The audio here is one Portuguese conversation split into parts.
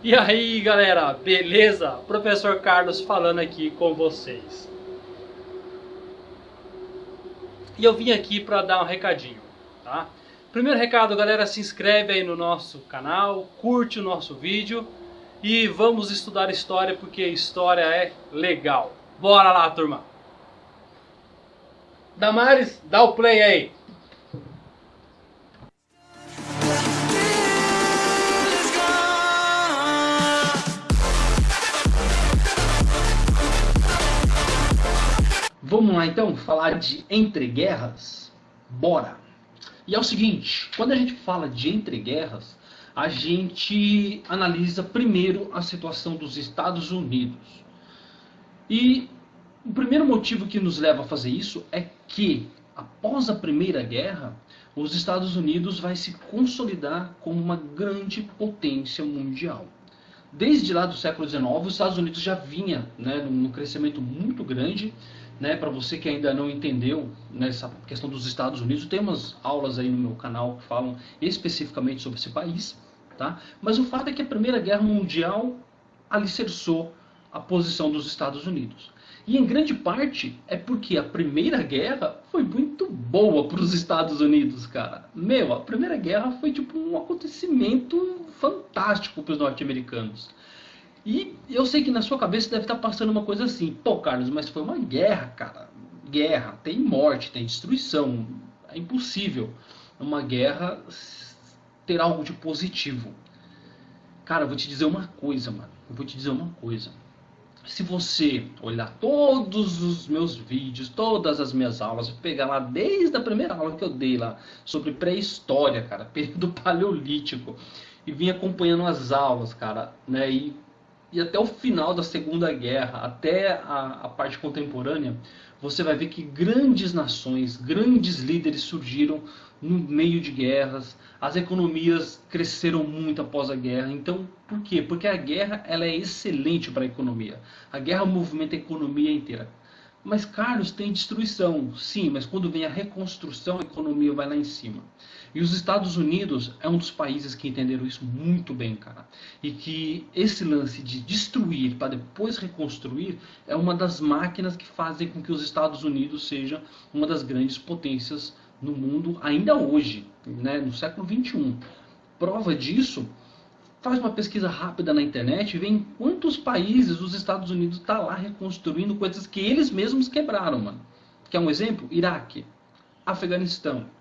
E aí galera, beleza? Professor Carlos falando aqui com vocês. E eu vim aqui para dar um recadinho, tá? Primeiro recado, galera, se inscreve aí no nosso canal, curte o nosso vídeo e vamos estudar história porque história é legal. Bora lá, turma! Damares, dá o play aí! Vamos lá então falar de entreguerras? Bora! E é o seguinte, quando a gente fala de entreguerras, a gente analisa primeiro a situação dos Estados Unidos. E o primeiro motivo que nos leva a fazer isso é que, após a Primeira Guerra, os Estados Unidos vai se consolidar como uma grande potência mundial. Desde lá do século XIX, os Estados Unidos já vinha, num crescimento muito grande. Para você que ainda não entendeu nessa questão dos Estados Unidos, tem umas aulas aí no meu canal que falam especificamente sobre esse país. Tá? Mas o fato é que a Primeira Guerra Mundial alicerçou a posição dos Estados Unidos. E em grande parte é porque a Primeira Guerra foi muito boa para os Estados Unidos, cara. A Primeira Guerra foi tipo um acontecimento fantástico para os norte-americanos. E eu sei que na sua cabeça deve estar passando uma coisa assim: pô, Carlos, mas foi uma guerra, cara. Guerra, tem morte, tem destruição. É impossível uma guerra ter algo de positivo. Cara, eu vou te dizer uma coisa, mano. Eu vou te dizer uma coisa. Se você olhar todos os meus vídeos, todas as minhas aulas, pegar lá desde a primeira aula que eu dei lá sobre pré-história, cara, período paleolítico, e vim acompanhando as aulas, cara, e até o final da Segunda Guerra, até a parte contemporânea, você vai ver que grandes nações, grandes líderes surgiram no meio de guerras. As economias cresceram muito após a guerra. Então, por quê? Porque a guerra ela é excelente para a economia. A guerra movimenta a economia inteira. Mas, Carlos, tem destruição. Sim, mas quando vem a reconstrução, a economia vai lá em cima. E os Estados Unidos é um dos países que entenderam isso muito bem, cara. E que esse lance de destruir para depois reconstruir é uma das máquinas que fazem com que os Estados Unidos seja uma das grandes potências no mundo ainda hoje, no século XXI. Prova disso, faz uma pesquisa rápida na internet e vê em quantos países os Estados Unidos está lá reconstruindo coisas que eles mesmos quebraram, mano. Quer um exemplo? Iraque, Afeganistão.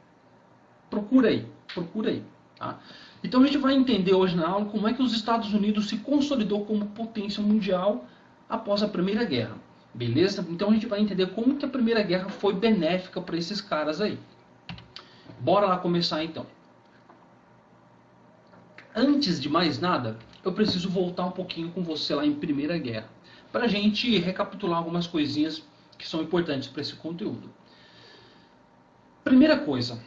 Procura aí. Tá? Então a gente vai entender hoje na aula como é que os Estados Unidos se consolidou como potência mundial após a Primeira Guerra. Beleza? Então a gente vai entender como que a Primeira Guerra foi benéfica para esses caras aí. Bora lá começar então. Antes de mais nada, eu preciso voltar um pouquinho com você lá em Primeira Guerra, para a gente recapitular algumas coisinhas que são importantes para esse conteúdo. Primeira coisa,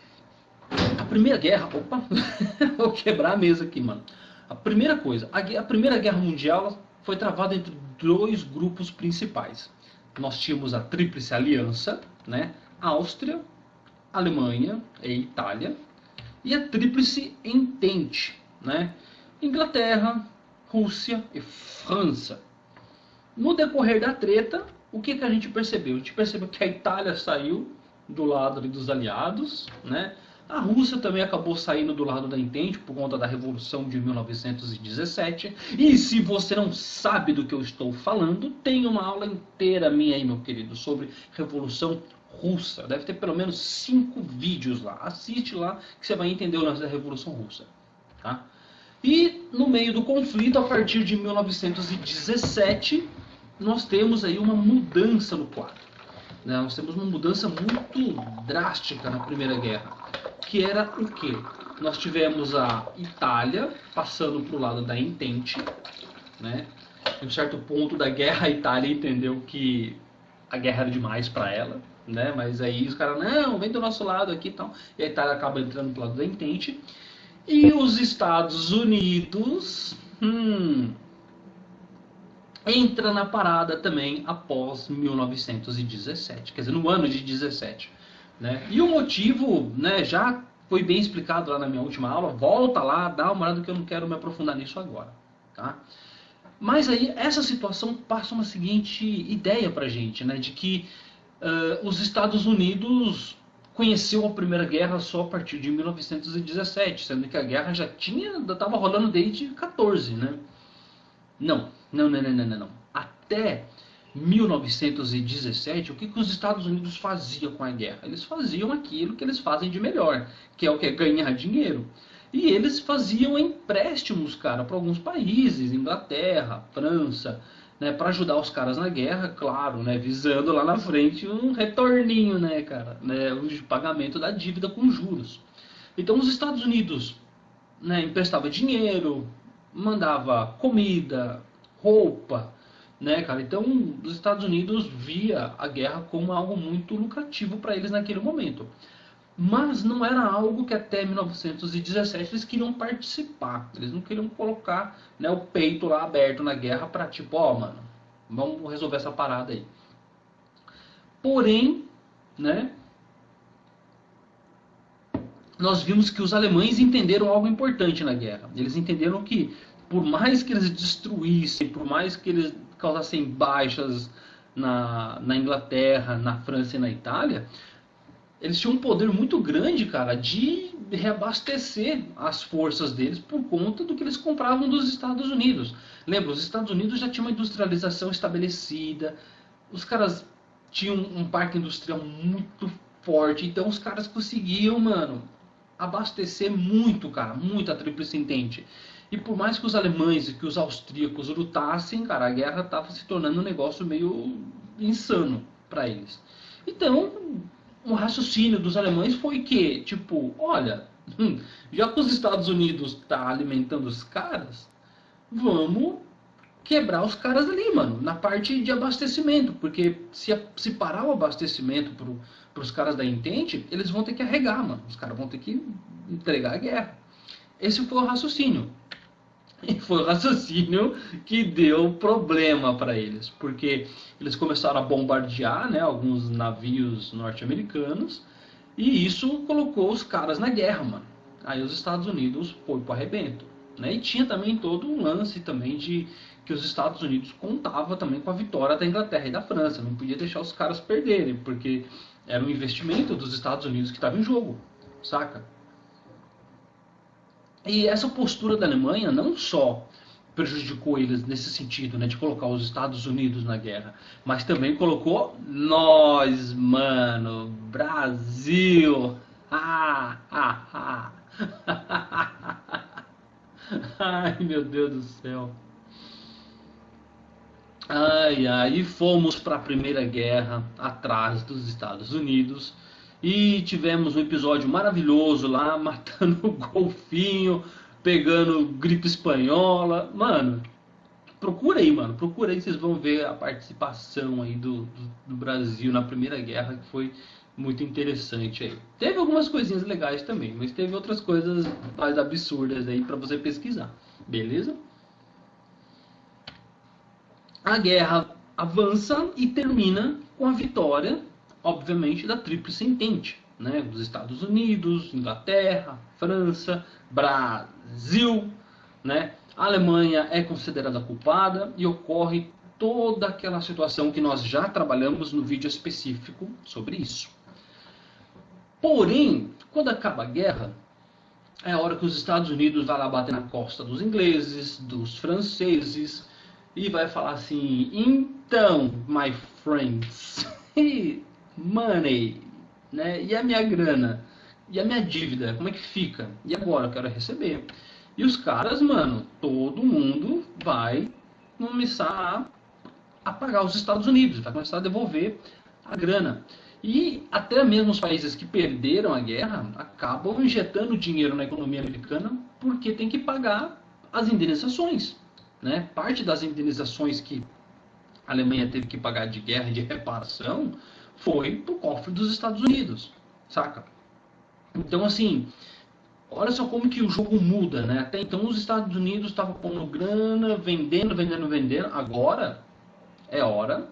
a Primeira Guerra... Opa, vou quebrar a mesa aqui, mano. A primeira coisa, a Primeira Guerra Mundial foi travada entre dois grupos principais. Nós tínhamos a Tríplice Aliança, Áustria, Alemanha e Itália, e a Tríplice Entente, Inglaterra, Rússia e França. No decorrer da treta, o que a gente percebeu? A gente percebeu que a Itália saiu do lado dos aliados, A Rússia também acabou saindo do lado da Entente por conta da Revolução de 1917. E se você não sabe do que eu estou falando, tem uma aula inteira minha aí, meu querido, sobre Revolução Russa. Deve ter pelo menos 5 vídeos lá. Assiste lá que você vai entender o lance da Revolução Russa. Tá? E no meio do conflito, a partir de 1917, nós temos aí uma mudança no quadro. Nós temos uma mudança muito drástica na Primeira Guerra. Que era o quê? Nós tivemos a Itália passando para o lado da Entente. Em um certo ponto da guerra, a Itália entendeu que a guerra era demais para ela. Mas aí os caras, não, vem do nosso lado aqui e tal. E a Itália acaba entrando para o lado da Entente. E os Estados Unidos entra na parada também após 1917, quer dizer, no ano de 17. E o motivo já foi bem explicado lá na minha última aula. Volta lá, dá uma olhada que eu não quero me aprofundar nisso agora. tá? Mas aí essa situação passa uma seguinte ideia pra gente, né, de que os Estados Unidos conheceu a Primeira Guerra só a partir de 1917, sendo que a guerra já estava rolando desde 14, né? Não. Até 1917, o que os Estados Unidos faziam com a guerra? Eles faziam aquilo que eles fazem de melhor, que é o que? Ganhar dinheiro. E eles faziam empréstimos, cara, para alguns países, Inglaterra, França, né, para ajudar os caras na guerra, claro, né, visando lá na frente um retorninho, né, cara, né, o pagamento da dívida com juros. Então os Estados Unidos, né, emprestava dinheiro, mandava comida, roupa, né, cara. Então os Estados Unidos via a guerra como algo muito lucrativo para eles naquele momento. Mas não era algo que até 1917 eles queriam participar. Eles não queriam colocar, né, o peito lá aberto na guerra para tipo, ó, mano, vamos resolver essa parada aí. Porém, né, nós vimos que os alemães entenderam algo importante na guerra. Eles entenderam que, por mais que eles destruíssem, por mais que eles causassem baixas na Inglaterra, na França e na Itália, eles tinham um poder muito grande, cara, de reabastecer as forças deles por conta do que eles compravam dos Estados Unidos. Lembra, os Estados Unidos já tinham uma industrialização estabelecida, os caras tinham um parque industrial muito forte, então os caras conseguiam, mano, abastecer muito, cara, muito a Tríplice Entente. E por mais que os alemães e que os austríacos lutassem, cara, a guerra estava se tornando um negócio meio insano para eles. Então, o raciocínio dos alemães foi que, tipo, olha, já que os Estados Unidos tá alimentando os caras, vamos quebrar os caras ali, mano, na parte de abastecimento, porque se parar o abastecimento pros caras da Entente, eles vão ter que arregar, mano, os caras vão ter que entregar a guerra. Esse foi o raciocínio. E foi o raciocínio que deu problema para eles, porque eles começaram a bombardear, né, alguns navios norte-americanos, e isso colocou os caras na guerra, mano. Aí os Estados Unidos foi pro arrebento, né? E tinha também todo um lance também de que os Estados Unidos contava também com a vitória da Inglaterra e da França, não podia deixar os caras perderem, porque era um investimento dos Estados Unidos que estava em jogo, saca? E essa postura da Alemanha não só prejudicou eles nesse sentido, né, de colocar os Estados Unidos na guerra, mas também colocou nós, mano, Brasil. Ai, meu Deus do céu. E fomos para a Primeira Guerra atrás dos Estados Unidos. E tivemos um episódio maravilhoso lá, matando o golfinho, pegando gripe espanhola. Mano, procura aí, vocês vão ver a participação aí do Brasil na Primeira Guerra, que foi muito interessante aí. Teve algumas coisinhas legais também, mas teve outras coisas mais absurdas aí para você pesquisar, beleza? A guerra avança e termina com a vitória, obviamente, da Tríplice Entente, né? Dos Estados Unidos, Inglaterra, França, Brasil, né? A Alemanha é considerada culpada e ocorre toda aquela situação que nós já trabalhamos no vídeo específico sobre isso. Porém, quando acaba a guerra, é a hora que os Estados Unidos vai lá bater na costa dos ingleses, dos franceses, e vai falar assim: então, my friends, money, né? E a minha grana? E a minha dívida? Como é que fica? E agora? Eu quero receber. E os caras, mano, todo mundo vai começar a pagar os Estados Unidos, vai começar a devolver a grana. E até mesmo os países que perderam a guerra acabam injetando dinheiro na economia americana porque tem que pagar as indenizações, né? Parte das indenizações que a Alemanha teve que pagar de guerra e de reparação foi pro cofre dos Estados Unidos, saca? Então, assim, olha só como que o jogo muda, né? Até então os Estados Unidos estavam pondo grana, vendendo. Agora é hora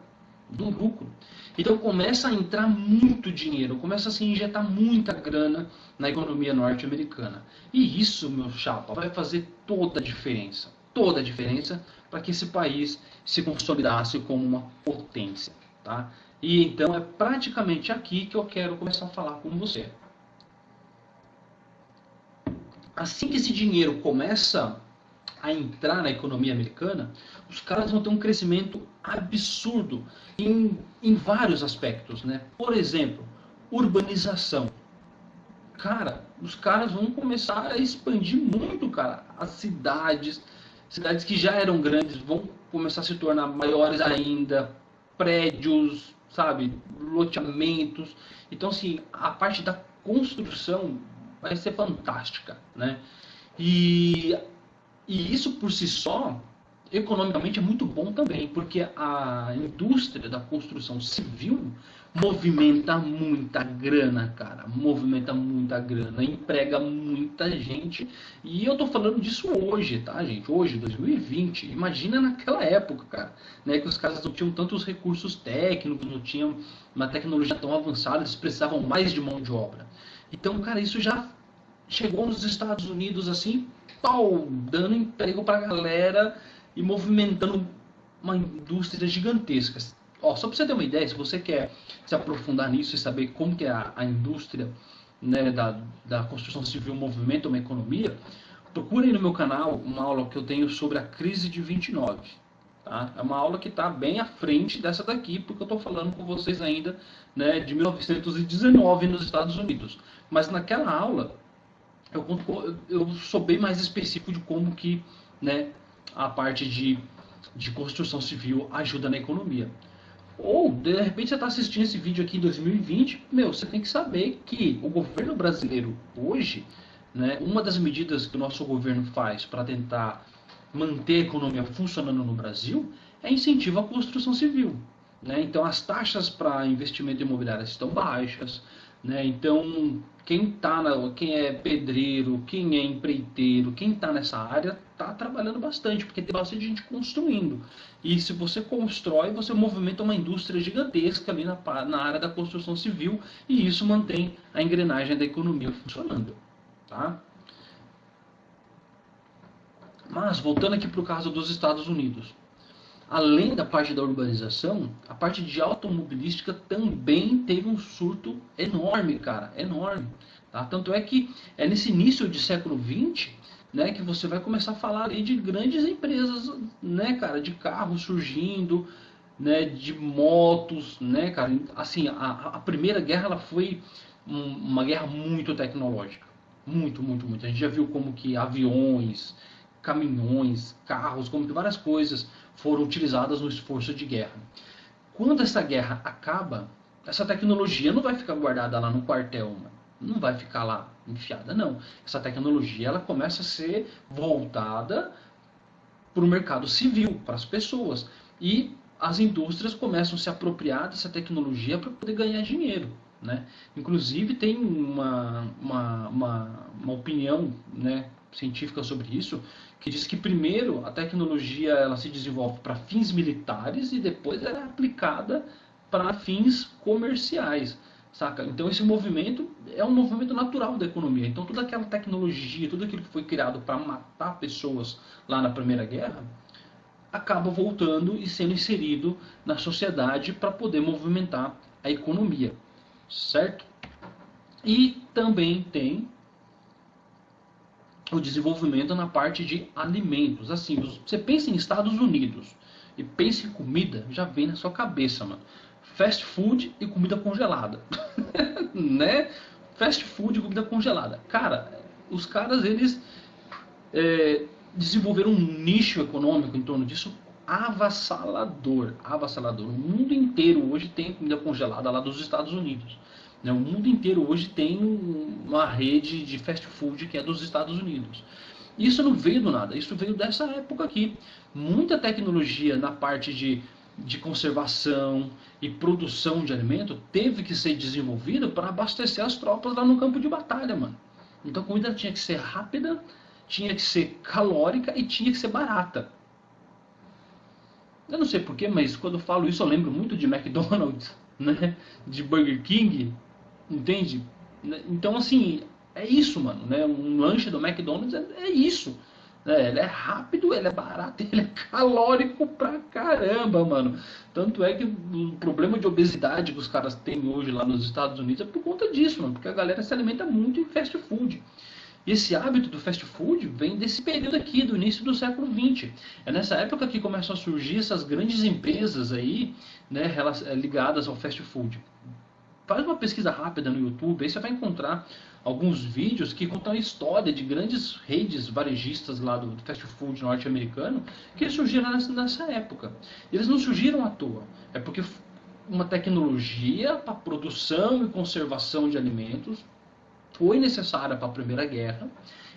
do lucro. Então começa a entrar muito dinheiro, começa a se injetar muita grana na economia norte-americana. E isso, meu chapa, vai fazer toda a diferença. toda a diferença para que esse país se consolidasse como uma potência, tá? E então é praticamente aqui que eu quero começar a falar com você. Assim que esse dinheiro começa a entrar na economia americana, os caras vão ter um crescimento absurdo em vários aspectos, né? Por exemplo, urbanização. Cara, os caras vão começar a expandir muito, cara. As cidades que já eram grandes vão começar a se tornar maiores ainda, prédios, sabe, loteamentos. Então, assim, a parte da construção vai ser fantástica, né? E, e isso por si só, economicamente é muito bom também, porque a indústria da construção civil movimenta muita grana, cara, movimenta muita grana, emprega muita gente, e eu tô falando disso hoje, tá, gente, hoje, 2020, imagina naquela época, cara, né, que os caras não tinham tantos recursos técnicos, não tinham uma tecnologia tão avançada, eles precisavam mais de mão de obra. Então, cara, isso já chegou nos Estados Unidos assim, pau, dando emprego pra galera e movimentando uma indústria gigantesca. Ó, só para você ter uma ideia, se você quer se aprofundar nisso e saber como que é a indústria, né, da construção civil movimenta uma economia, procure aí no meu canal uma aula que eu tenho sobre a crise de 29. Tá? É uma aula que está bem à frente dessa daqui, porque eu estou falando com vocês ainda, né, de 1919 nos Estados Unidos. Mas naquela aula eu sou bem mais específico de como que, né, a parte de construção civil ajuda na economia. Ou, de repente, você está assistindo esse vídeo aqui em 2020, você tem que saber que o governo brasileiro hoje, né, uma das medidas que o nosso governo faz para tentar manter a economia funcionando no Brasil é incentivo à construção civil. Né? Então, as taxas para investimento imobiliário estão baixas. Né? Então, quem é pedreiro, quem é empreiteiro, quem está nessa área está trabalhando bastante, porque tem bastante gente construindo. E se você constrói, você movimenta uma indústria gigantesca ali na área da construção civil, e isso mantém a engrenagem da economia funcionando. Tá? Mas, voltando aqui para o caso dos Estados Unidos. Além da parte da urbanização, a parte de automobilística também teve um surto enorme, cara, enorme. Tá? Tanto é que é nesse início de século XX, né, que você vai começar a falar aí de grandes empresas, né, cara, de carros surgindo, né, de motos, né, cara. Assim, a Primeira Guerra ela foi uma guerra muito tecnológica, muito, muito, muito. A gente já viu como que aviões, caminhões, carros, como que várias coisas foram utilizadas no esforço de guerra. Quando essa guerra acaba, essa tecnologia não vai ficar guardada lá no quartel, mano. Não vai ficar lá enfiada, não. Essa tecnologia ela começa a ser voltada para o mercado civil, para as pessoas. E as indústrias começam a se apropriar dessa tecnologia para poder ganhar dinheiro. Né? Inclusive tem uma opinião, né, científica sobre isso, que diz que primeiro a tecnologia ela se desenvolve para fins militares e depois ela é aplicada para fins comerciais, saca? Então esse movimento é um movimento natural da economia. Então toda aquela tecnologia, tudo aquilo que foi criado para matar pessoas lá na Primeira Guerra, acaba voltando e sendo inserido na sociedade para poder movimentar a economia, certo? E também tem o desenvolvimento na parte de alimentos. Assim, você pensa em Estados Unidos e pensa em comida, já vem na sua cabeça, mano. Fast food e comida congelada. Né? Fast food e comida congelada. Cara, os caras, eles desenvolveram um nicho econômico em torno disso avassalador. Avassalador. O mundo inteiro hoje tem comida congelada lá dos Estados Unidos. O mundo inteiro hoje tem uma rede de fast food que é dos Estados Unidos. Isso não veio do nada, isso veio dessa época aqui. Muita tecnologia na parte de conservação e produção de alimento teve que ser desenvolvida para abastecer as tropas lá no campo de batalha, mano. Então a comida tinha que ser rápida, tinha que ser calórica e tinha que ser barata. Eu não sei porquê, mas quando eu falo isso eu lembro muito de McDonald's, né? De Burger King. Entende? Então, assim, é isso, mano, né? Um lanche do McDonald's é isso. né? Ele é rápido, ele é barato, ele é calórico pra caramba, mano. Tanto é que o problema de obesidade que os caras têm hoje lá nos Estados Unidos é por conta disso, mano, porque a galera se alimenta muito em fast food. E esse hábito do fast food vem desse período aqui, do início do século XX. É nessa época que começam a surgir essas grandes empresas aí, né, ligadas ao fast food. Faz uma pesquisa rápida no YouTube, aí você vai encontrar alguns vídeos que contam a história de grandes redes varejistas lá do fast food norte-americano que surgiram nessa época. Eles não surgiram à toa, é porque uma tecnologia para produção e conservação de alimentos foi necessária para a Primeira Guerra,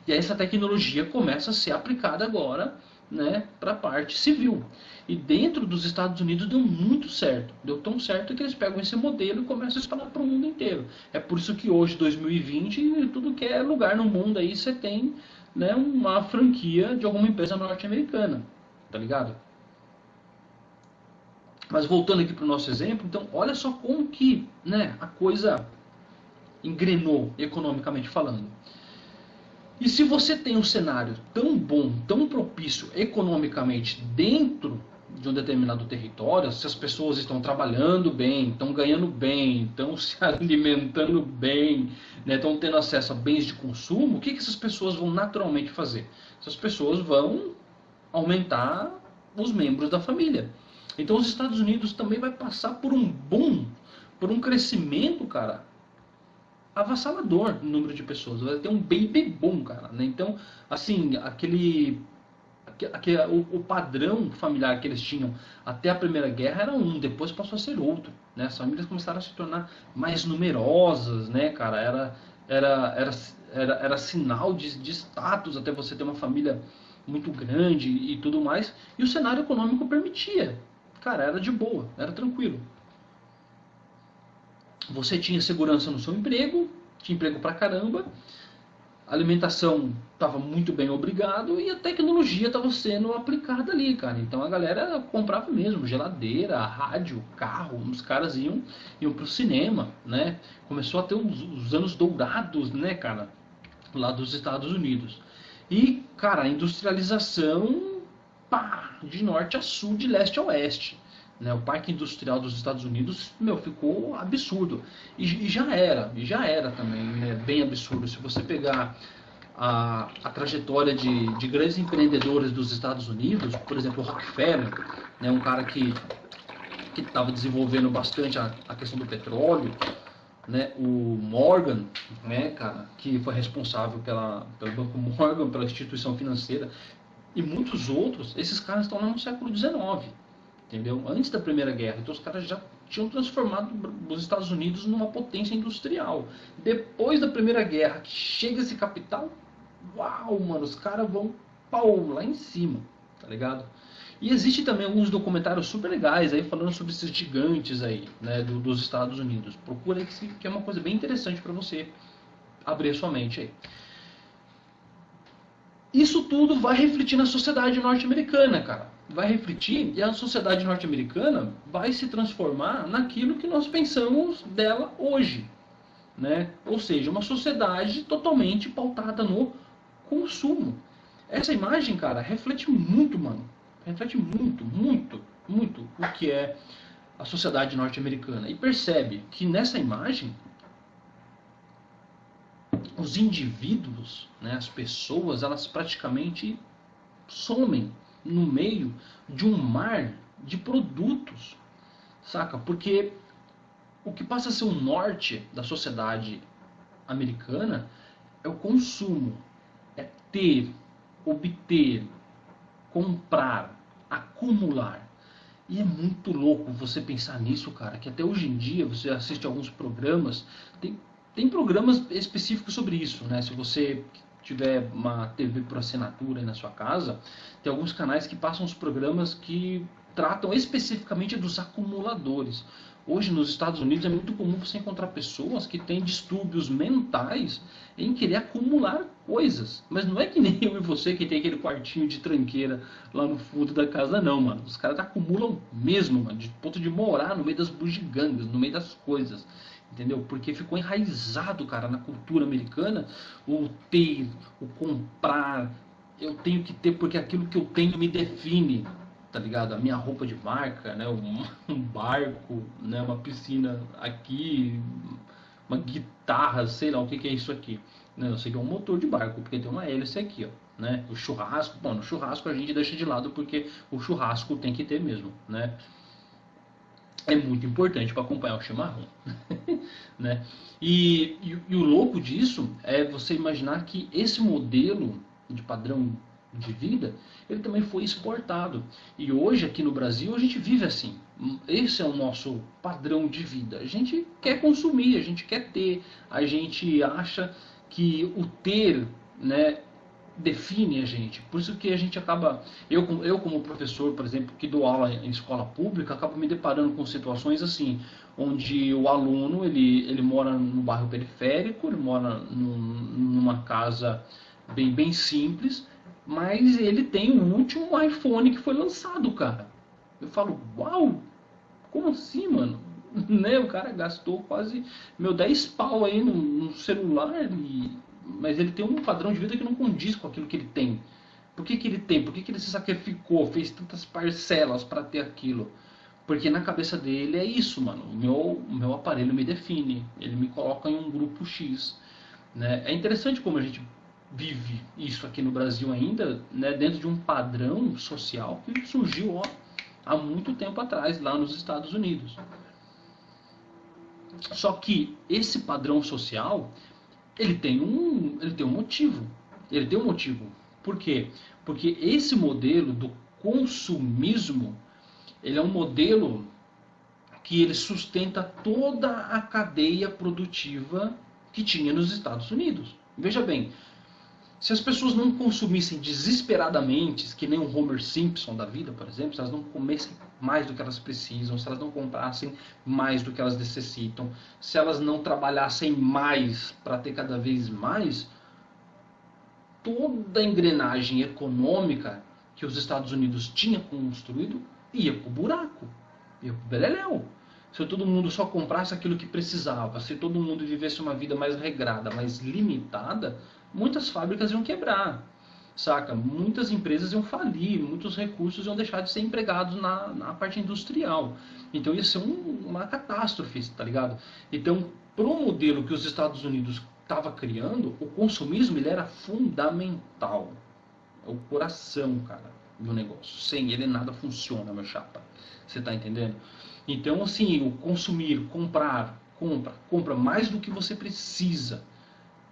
e aí essa tecnologia começa a ser aplicada agora, né, para a parte civil. E dentro dos Estados Unidos deu muito certo. Deu tão certo que eles pegam esse modelo e começam a espalhar para o mundo inteiro. É por isso que hoje, 2020, tudo que é lugar no mundo aí você tem, né, uma franquia de alguma empresa norte-americana. Tá ligado? Mas voltando aqui para o nosso exemplo, então olha só como que, né, a coisa engrenou economicamente falando. E se você tem um cenário tão bom, tão propício economicamente dentro de um determinado território, se as pessoas estão trabalhando bem, estão ganhando bem, estão se alimentando bem, né, estão tendo acesso a bens de consumo, o que essas pessoas vão naturalmente fazer? Essas pessoas vão aumentar os membros da família. Então os Estados Unidos também vai passar por um boom, por um crescimento, cara, avassalador no número de pessoas. Vai ter um baby boom, cara, né? Então, assim, o padrão familiar que eles tinham até a Primeira Guerra era um, depois passou a ser outro, né? As famílias começaram a se tornar mais numerosas, né, cara? Era sinal de status até você ter uma família muito grande e tudo mais, e o cenário econômico permitia. Cara, era de boa, era tranquilo. Você tinha segurança no seu emprego, tinha emprego pra caramba, a alimentação estava muito bem obrigado e a tecnologia estava sendo aplicada ali, cara. Então a galera comprava mesmo geladeira, rádio, carro, os caras iam pro cinema, né? Começou a ter os anos dourados, né, cara, lá dos Estados Unidos. E, cara, a industrialização, pá, de norte a sul, de leste a oeste. Né, o parque industrial dos Estados Unidos, ficou absurdo. E já era também, né, bem absurdo. Se você pegar a trajetória de grandes empreendedores dos Estados Unidos, por exemplo, o Rockefeller, né, um cara que estava desenvolvendo bastante a questão do petróleo, né, o Morgan, né, cara, que foi responsável pelo Banco Morgan, pela instituição financeira, e muitos outros, esses caras estão lá no século XIX. Entendeu? Antes da Primeira Guerra. Então os caras já tinham transformado os Estados Unidos numa potência industrial. Depois da Primeira Guerra, que chega esse capital, uau, mano, os caras vão pau, lá em cima, tá ligado? E existe também alguns documentários super legais aí falando sobre esses gigantes aí, né, dos Estados Unidos. Procura aí que é uma coisa bem interessante para você abrir a sua mente aí. Isso tudo vai refletir na sociedade norte-americana, cara. Vai refletir e a sociedade norte-americana vai se transformar naquilo que nós pensamos dela hoje, né? Ou seja, uma sociedade totalmente pautada no consumo. Essa imagem, cara, reflete muito, mano. Reflete muito, muito, muito o que é a sociedade norte-americana. E percebe que nessa imagem os indivíduos, né, as pessoas, elas praticamente somem no meio de um mar de produtos, saca? Porque o que passa a ser o norte da sociedade americana é o consumo, é ter, obter, comprar, acumular. E é muito louco você pensar nisso, cara, que até hoje em dia você assiste alguns programas, tem programas específicos sobre isso, né? Se você tiver uma TV por assinatura aí na sua casa, tem alguns canais que passam os programas que tratam especificamente dos acumuladores. Hoje nos Estados Unidos é muito comum você encontrar pessoas que têm distúrbios mentais em querer acumular coisas. Mas não é que nem eu e você que tem aquele quartinho de tranqueira lá no fundo da casa, não, mano. Os caras acumulam mesmo, mano, de ponto de morar no meio das bugigangas, no meio das coisas. Entendeu? Porque ficou enraizado, cara, na cultura americana o ter, o comprar, eu tenho que ter porque aquilo que eu tenho me define, tá ligado? A minha roupa de marca, né? Um barco, né? Uma piscina aqui, uma guitarra, sei lá o que é isso aqui. Né? Eu sei que é um motor de barco, porque tem uma hélice aqui, ó. Né? O churrasco, bom, no churrasco a gente deixa de lado porque o churrasco tem que ter mesmo, né? É muito importante para acompanhar o chimarrão, né? E o louco disso é você imaginar que esse modelo de padrão de vida, ele também foi exportado. E hoje aqui no Brasil a gente vive assim. Esse é o nosso padrão de vida. A gente quer consumir, a gente quer ter, a gente acha que o ter, né, define a gente. Por isso que a gente acaba, eu como professor, por exemplo, que dou aula em escola pública, acabo me deparando com situações assim, onde o aluno, ele mora no bairro periférico, ele mora numa casa bem simples, mas ele tem o último iPhone que foi lançado, cara. Eu falo, uau, como assim, mano? Né? O cara gastou quase 10 pau aí no celular, mas ele tem um padrão de vida que não condiz com aquilo que ele tem. Por que ele tem? Por que ele se sacrificou? Fez tantas parcelas para ter aquilo? Porque na cabeça dele é isso, mano. O meu aparelho me define. Ele me coloca em um grupo X. Né? É interessante como a gente vive isso aqui no Brasil ainda, né? Dentro de um padrão social que surgiu, ó, há muito tempo atrás, lá nos Estados Unidos. Só que esse padrão social, ele tem um motivo. Ele tem um motivo. Por quê? Porque esse modelo do consumismo, ele é um modelo que ele sustenta toda a cadeia produtiva que tinha nos Estados Unidos. Veja bem, se as pessoas não consumissem desesperadamente, que nem o Homer Simpson da vida, por exemplo, se elas não comessem mais do que elas precisam, se elas não comprassem mais do que elas necessitam, se elas não trabalhassem mais para ter cada vez mais, toda a engrenagem econômica que os Estados Unidos tinha construído ia pro buraco, ia pro beleléu. Se todo mundo só comprasse aquilo que precisava, se todo mundo vivesse uma vida mais regrada, mais limitada, muitas fábricas iam quebrar, saca? Muitas empresas iam falir, muitos recursos iam deixar de ser empregados na parte industrial. Então ia ser uma catástrofe, tá ligado? Então, pro modelo que os Estados Unidos estava criando, o consumismo ele era fundamental. É o coração, cara, do negócio. Sem ele nada funciona, meu chapa. Você tá entendendo? Então, assim, o consumir, compra mais do que você precisa.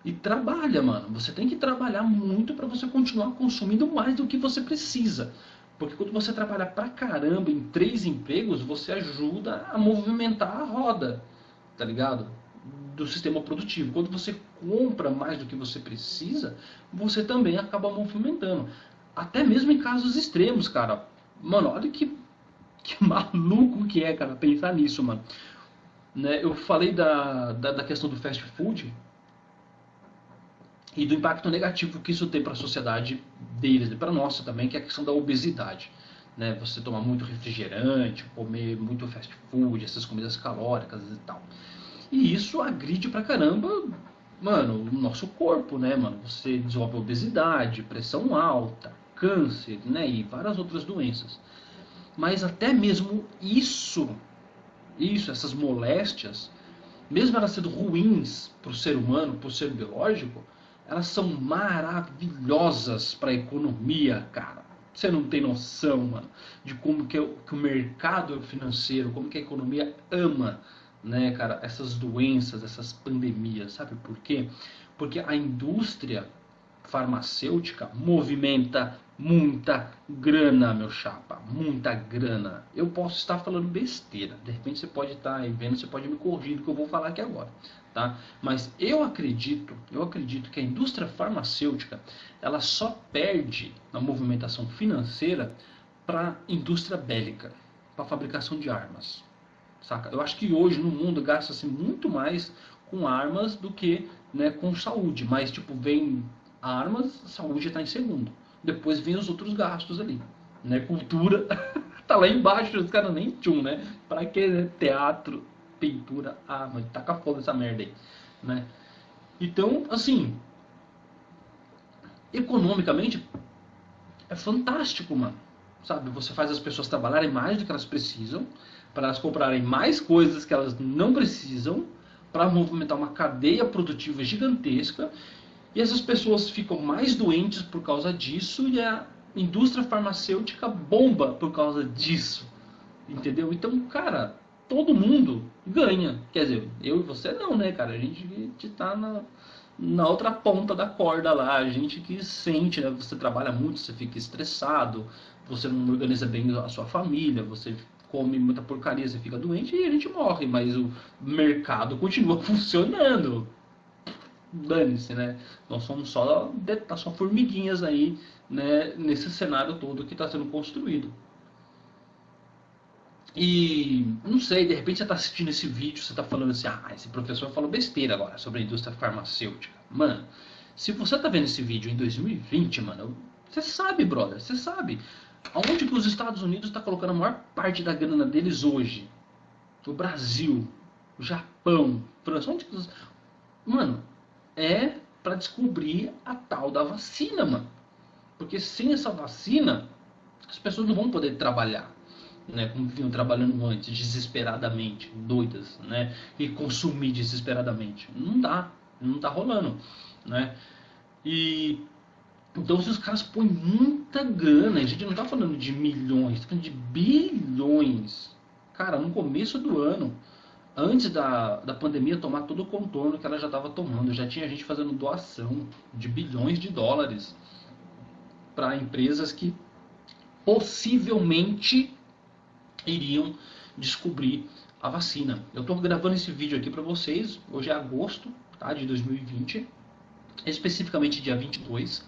E trabalha, mano. Você tem que trabalhar muito para você continuar consumindo mais do que você precisa. Porque quando você trabalha pra caramba em 3 empregos, você ajuda a movimentar a roda, tá ligado? Do sistema produtivo. Quando você compra mais do que você precisa, você também acaba movimentando. Até mesmo em casos extremos, cara. Mano, olha que maluco que é, cara, pensar nisso, mano. Né? Eu falei da questão do fast food e do impacto negativo que isso tem para a sociedade deles, e para a nossa também, que é a questão da obesidade. Né? Você tomar muito refrigerante, comer muito fast food, essas comidas calóricas e tal. E isso agride pra caramba, mano, o nosso corpo, né, mano? Você desenvolve obesidade, pressão alta, câncer, né, e várias outras doenças. Mas até mesmo isso, essas moléstias, mesmo elas sendo ruins para o ser humano, para o ser biológico, elas são maravilhosas para a economia, cara. Você não tem noção, mano, de como que o mercado financeiro, como que a economia ama, né, cara, essas doenças, essas pandemias, sabe por quê? Porque a indústria farmacêutica movimenta muita grana, meu chapa, muita grana. Eu posso estar falando besteira, de repente você pode estar aí vendo, você pode me corrigir do que eu vou falar aqui agora, tá? Mas eu acredito que a indústria farmacêutica, ela só perde na movimentação financeira para a indústria bélica, para a fabricação de armas. Saca? Eu acho que hoje no mundo gasta-se muito mais com armas do que, né, com saúde. Mas, tipo, vem armas, saúde está em segundo. Depois vem os outros gastos ali. Né? Cultura tá lá embaixo, os caras nem tchum, né? Pra que, né? Teatro, pintura, mas taca foda essa merda aí. Né? Então, assim, economicamente, é fantástico, mano. Sabe, você faz as pessoas trabalharem mais do que elas precisam, para elas comprarem mais coisas que elas não precisam, para movimentar uma cadeia produtiva gigantesca, e essas pessoas ficam mais doentes por causa disso, e a indústria farmacêutica bomba por causa disso. Entendeu? Então, cara, todo mundo ganha. Quer dizer, eu e você não, né, cara? A gente tá na outra ponta da corda lá. A gente que sente, né? Você trabalha muito, você fica estressado, você não organiza bem a sua família, você come muita porcaria, você fica doente e a gente morre. Mas o mercado continua funcionando. Dane-se, né? Nós somos só formiguinhas aí, né? Nesse cenário todo que está sendo construído. E não sei, de repente você está assistindo esse vídeo, você está falando assim, ah, esse professor falou besteira agora sobre a indústria farmacêutica. Mano, se você está vendo esse vídeo em 2020, mano, você sabe, brother, você sabe. Aonde que os Estados Unidos está colocando a maior parte da grana deles hoje? O Brasil, o Japão, França, onde que os... Mano, é para descobrir a tal da vacina, mano. Porque sem essa vacina, as pessoas não vão poder trabalhar, né, como vinham trabalhando antes, desesperadamente, doidas, né, e consumir desesperadamente. Não tá rolando, né? E então se os caras põem muita grana, a gente não tá falando de milhões, tá falando de bilhões. Cara, no começo do ano, antes da pandemia tomar todo o contorno que ela já estava tomando, já tinha gente fazendo doação de bilhões de dólares para empresas que possivelmente iriam descobrir a vacina. Eu estou gravando esse vídeo aqui para vocês, hoje é agosto, tá, de 2020, especificamente dia 22,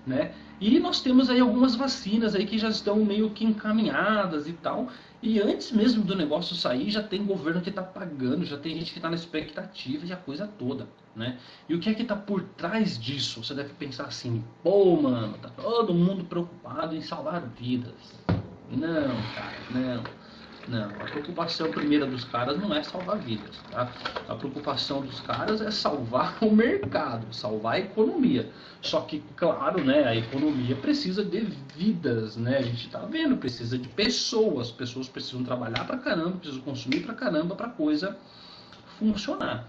né? E nós temos aí algumas vacinas aí que já estão meio que encaminhadas e tal. E antes mesmo do negócio sair, já tem governo que está pagando, já tem gente que está na expectativa e a coisa toda, né? E o que é que está por trás disso? Você deve pensar assim, pô, mano, tá todo mundo preocupado em salvar vidas. Não, cara, não. Não, a preocupação primeira dos caras não é salvar vidas, tá? A preocupação dos caras é salvar o mercado, salvar a economia. Só que, claro, né, a economia precisa de vidas, né? A gente tá vendo, precisa de pessoas precisam trabalhar pra caramba, precisam consumir pra caramba pra coisa funcionar,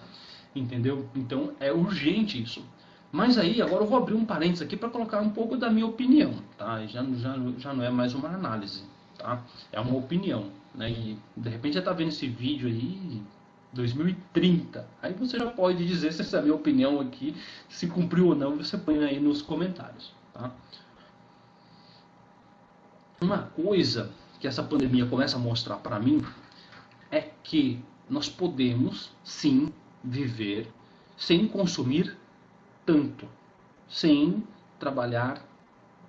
entendeu? Então é urgente isso. Mas aí, agora eu vou abrir um parênteses aqui para colocar um pouco da minha opinião, tá? Já não é mais uma análise, tá? É uma opinião, né? E de repente já tá vendo esse vídeo aí 2030. Aí você já pode dizer se essa minha opinião aqui se cumpriu ou não, você põe aí nos comentários, tá? Uma coisa que essa pandemia começa a mostrar para mim é que nós podemos sim viver sem consumir tanto, sem trabalhar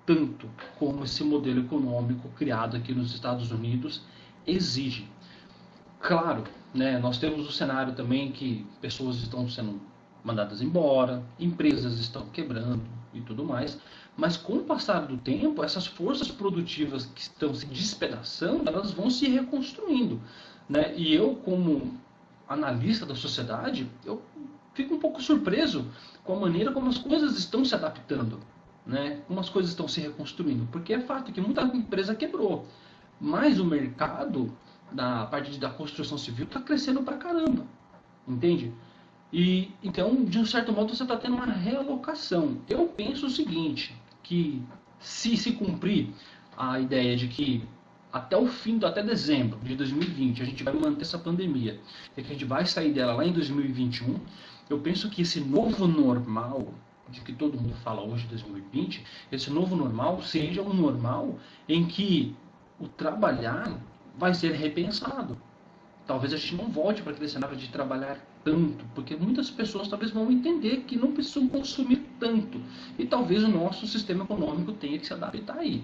tanto como esse modelo econômico criado aqui nos Estados Unidos exige. Claro, né, nós temos o cenário também que pessoas estão sendo mandadas embora, empresas estão quebrando e tudo mais, mas com o passar do tempo, essas forças produtivas que estão se despedaçando, elas vão se reconstruindo, né? E eu, como analista da sociedade, eu fico um pouco surpreso com a maneira como as coisas estão se adaptando, né? Como as coisas estão se reconstruindo, porque é fato que muita empresa quebrou, mas o mercado da parte da construção civil está crescendo pra caramba, entende? E então, de um certo modo, você está tendo uma realocação. Eu penso o seguinte, que se cumprir a ideia de que até dezembro de 2020 a gente vai manter essa pandemia e que a gente vai sair dela lá em 2021, eu penso que esse novo normal de que todo mundo fala hoje, 2020, esse novo normal seja um normal em que o trabalhar vai ser repensado. Talvez a gente não volte para aquele cenário de trabalhar tanto, porque muitas pessoas talvez vão entender que não precisam consumir tanto. E talvez o nosso sistema econômico tenha que se adaptar aí.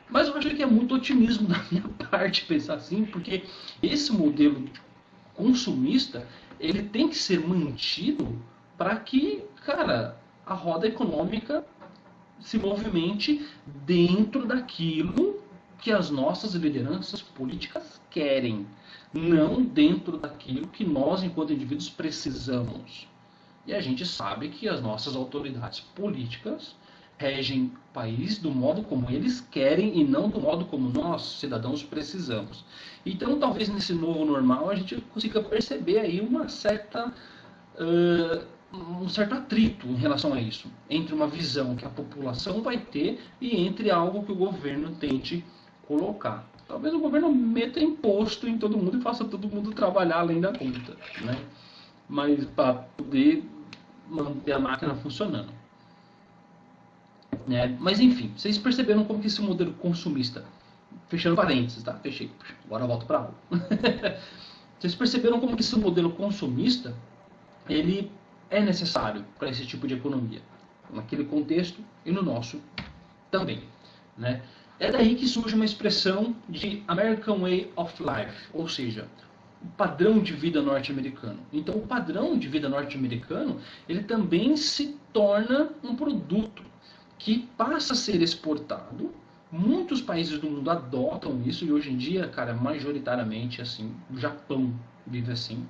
Mas eu acho que é muito otimismo da minha parte pensar assim, porque esse modelo consumista, ele tem que ser mantido para que, cara, a roda econômica se movimente dentro daquilo que as nossas lideranças políticas querem, não dentro daquilo que nós, enquanto indivíduos, precisamos. E a gente sabe que as nossas autoridades políticas, regem o país do modo como eles querem e não do modo como nós, cidadãos, precisamos. Então, talvez nesse novo normal a gente consiga perceber aí um certo atrito em relação a isso, entre uma visão que a população vai ter e entre algo que o governo tente colocar. Talvez o governo meta imposto em todo mundo e faça todo mundo trabalhar além da conta, né? Mas para poder manter a máquina funcionando. Mas enfim, vocês perceberam como que esse modelo consumista, fechando parênteses, tá? Fechei, agora eu volto para aula. Vocês perceberam como que esse modelo consumista, ele é necessário para esse tipo de economia, naquele contexto e no nosso também, né? É daí que surge uma expressão de American Way of Life, ou seja, o padrão de vida norte-americano. Então, o padrão de vida norte-americano, ele também se torna um produto que passa a ser exportado. Muitos países do mundo adotam isso e hoje em dia, cara, majoritariamente assim, o Japão vive assim,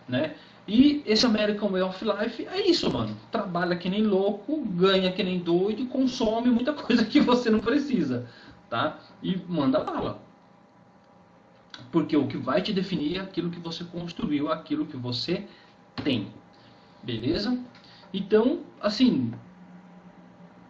né? E esse American Way of Life é isso, mano. Trabalha que nem louco, ganha que nem doido e consome muita coisa que você não precisa, tá? E manda bala. Porque o que vai te definir é aquilo que você construiu, aquilo que você tem. Beleza? Então, assim,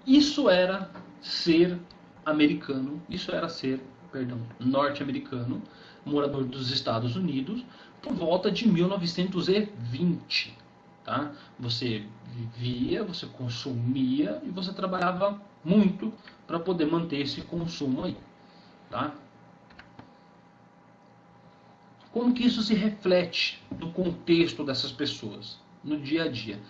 isso era ser americano, isso era ser, perdão, norte-americano, morador dos Estados Unidos, por volta de 1920. Tá? Você vivia, você consumia e você trabalhava muito para poder manter esse consumo aí. Tá? Como que isso se reflete no contexto dessas pessoas, no dia a dia?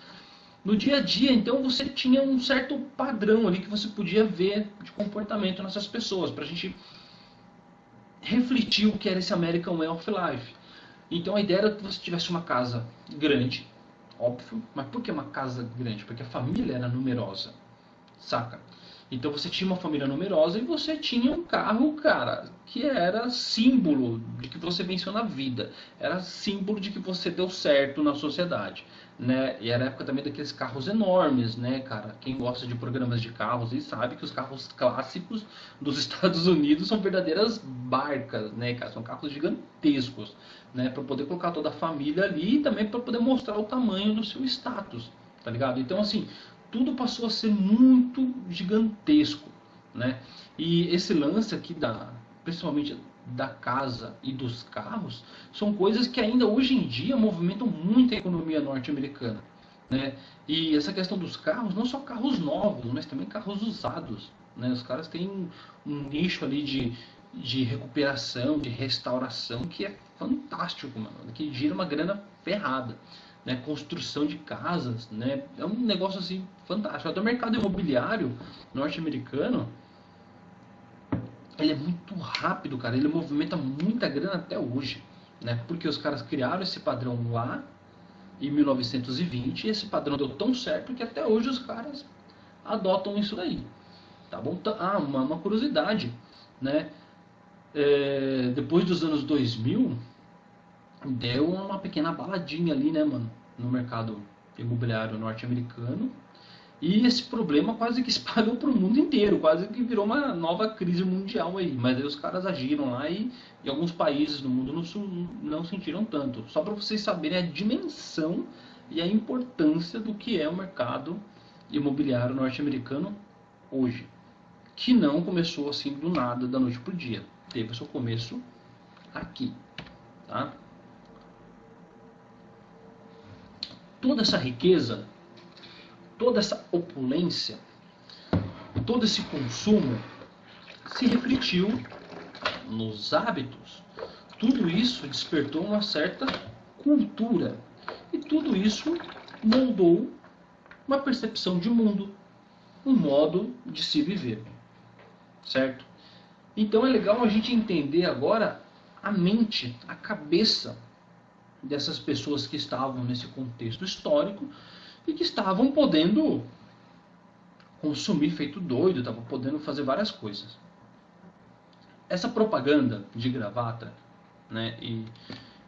No dia a dia, então, você tinha um certo padrão ali que você podia ver de comportamento nessas pessoas, para a gente refletir o que era esse American Way of Life. Então a ideia era que você tivesse uma casa grande, óbvio, mas por que uma casa grande? Porque a família era numerosa, saca? Então você tinha uma família numerosa e você tinha um carro, cara, que era símbolo de que você venceu na vida. Era símbolo de que você deu certo na sociedade, né? E era a época também daqueles carros enormes, né, cara? Quem gosta de programas de carros e sabe que os carros clássicos dos Estados Unidos são verdadeiras barcas, né, cara? São carros gigantescos, né? Para poder colocar toda a família ali e também para poder mostrar o tamanho do seu status, tá ligado? Então, assim, tudo passou a ser muito gigantesco, né? E esse lance aqui principalmente da casa e dos carros, são coisas que ainda hoje em dia movimentam muito a economia norte-americana, né? E essa questão dos carros, não só carros novos, mas também carros usados, né? Os caras têm um nicho ali de recuperação, de restauração que é fantástico, mano, que gira uma grana ferrada. Né, construção de casas, né, é um negócio assim fantástico. Até o mercado imobiliário norte-americano, ele é muito rápido, cara, ele movimenta muita grana até hoje, né, porque os caras criaram esse padrão lá em 1920 e esse padrão deu tão certo que até hoje os caras adotam isso daí, tá bom? Uma curiosidade, né, depois dos anos 2000 deu uma pequena baladinha ali, né, mano, no mercado imobiliário norte-americano. E esse problema quase que espalhou para o mundo inteiro, quase que virou uma nova crise mundial aí. Mas aí os caras agiram lá e alguns países do mundo não sentiram tanto. Só para vocês saberem a dimensão e a importância do que é o mercado imobiliário norte-americano hoje. Que não começou assim do nada, da noite para o dia. Teve seu começo aqui, tá? Toda essa riqueza, toda essa opulência, todo esse consumo se refletiu nos hábitos. Tudo isso despertou uma certa cultura. E tudo isso moldou uma percepção de mundo, um modo de se viver. Certo? Então é legal a gente entender agora a mente, a cabeça dessas pessoas que estavam nesse contexto histórico e que estavam podendo consumir feito doido, estavam podendo fazer várias coisas. Essa propaganda de gravata, né,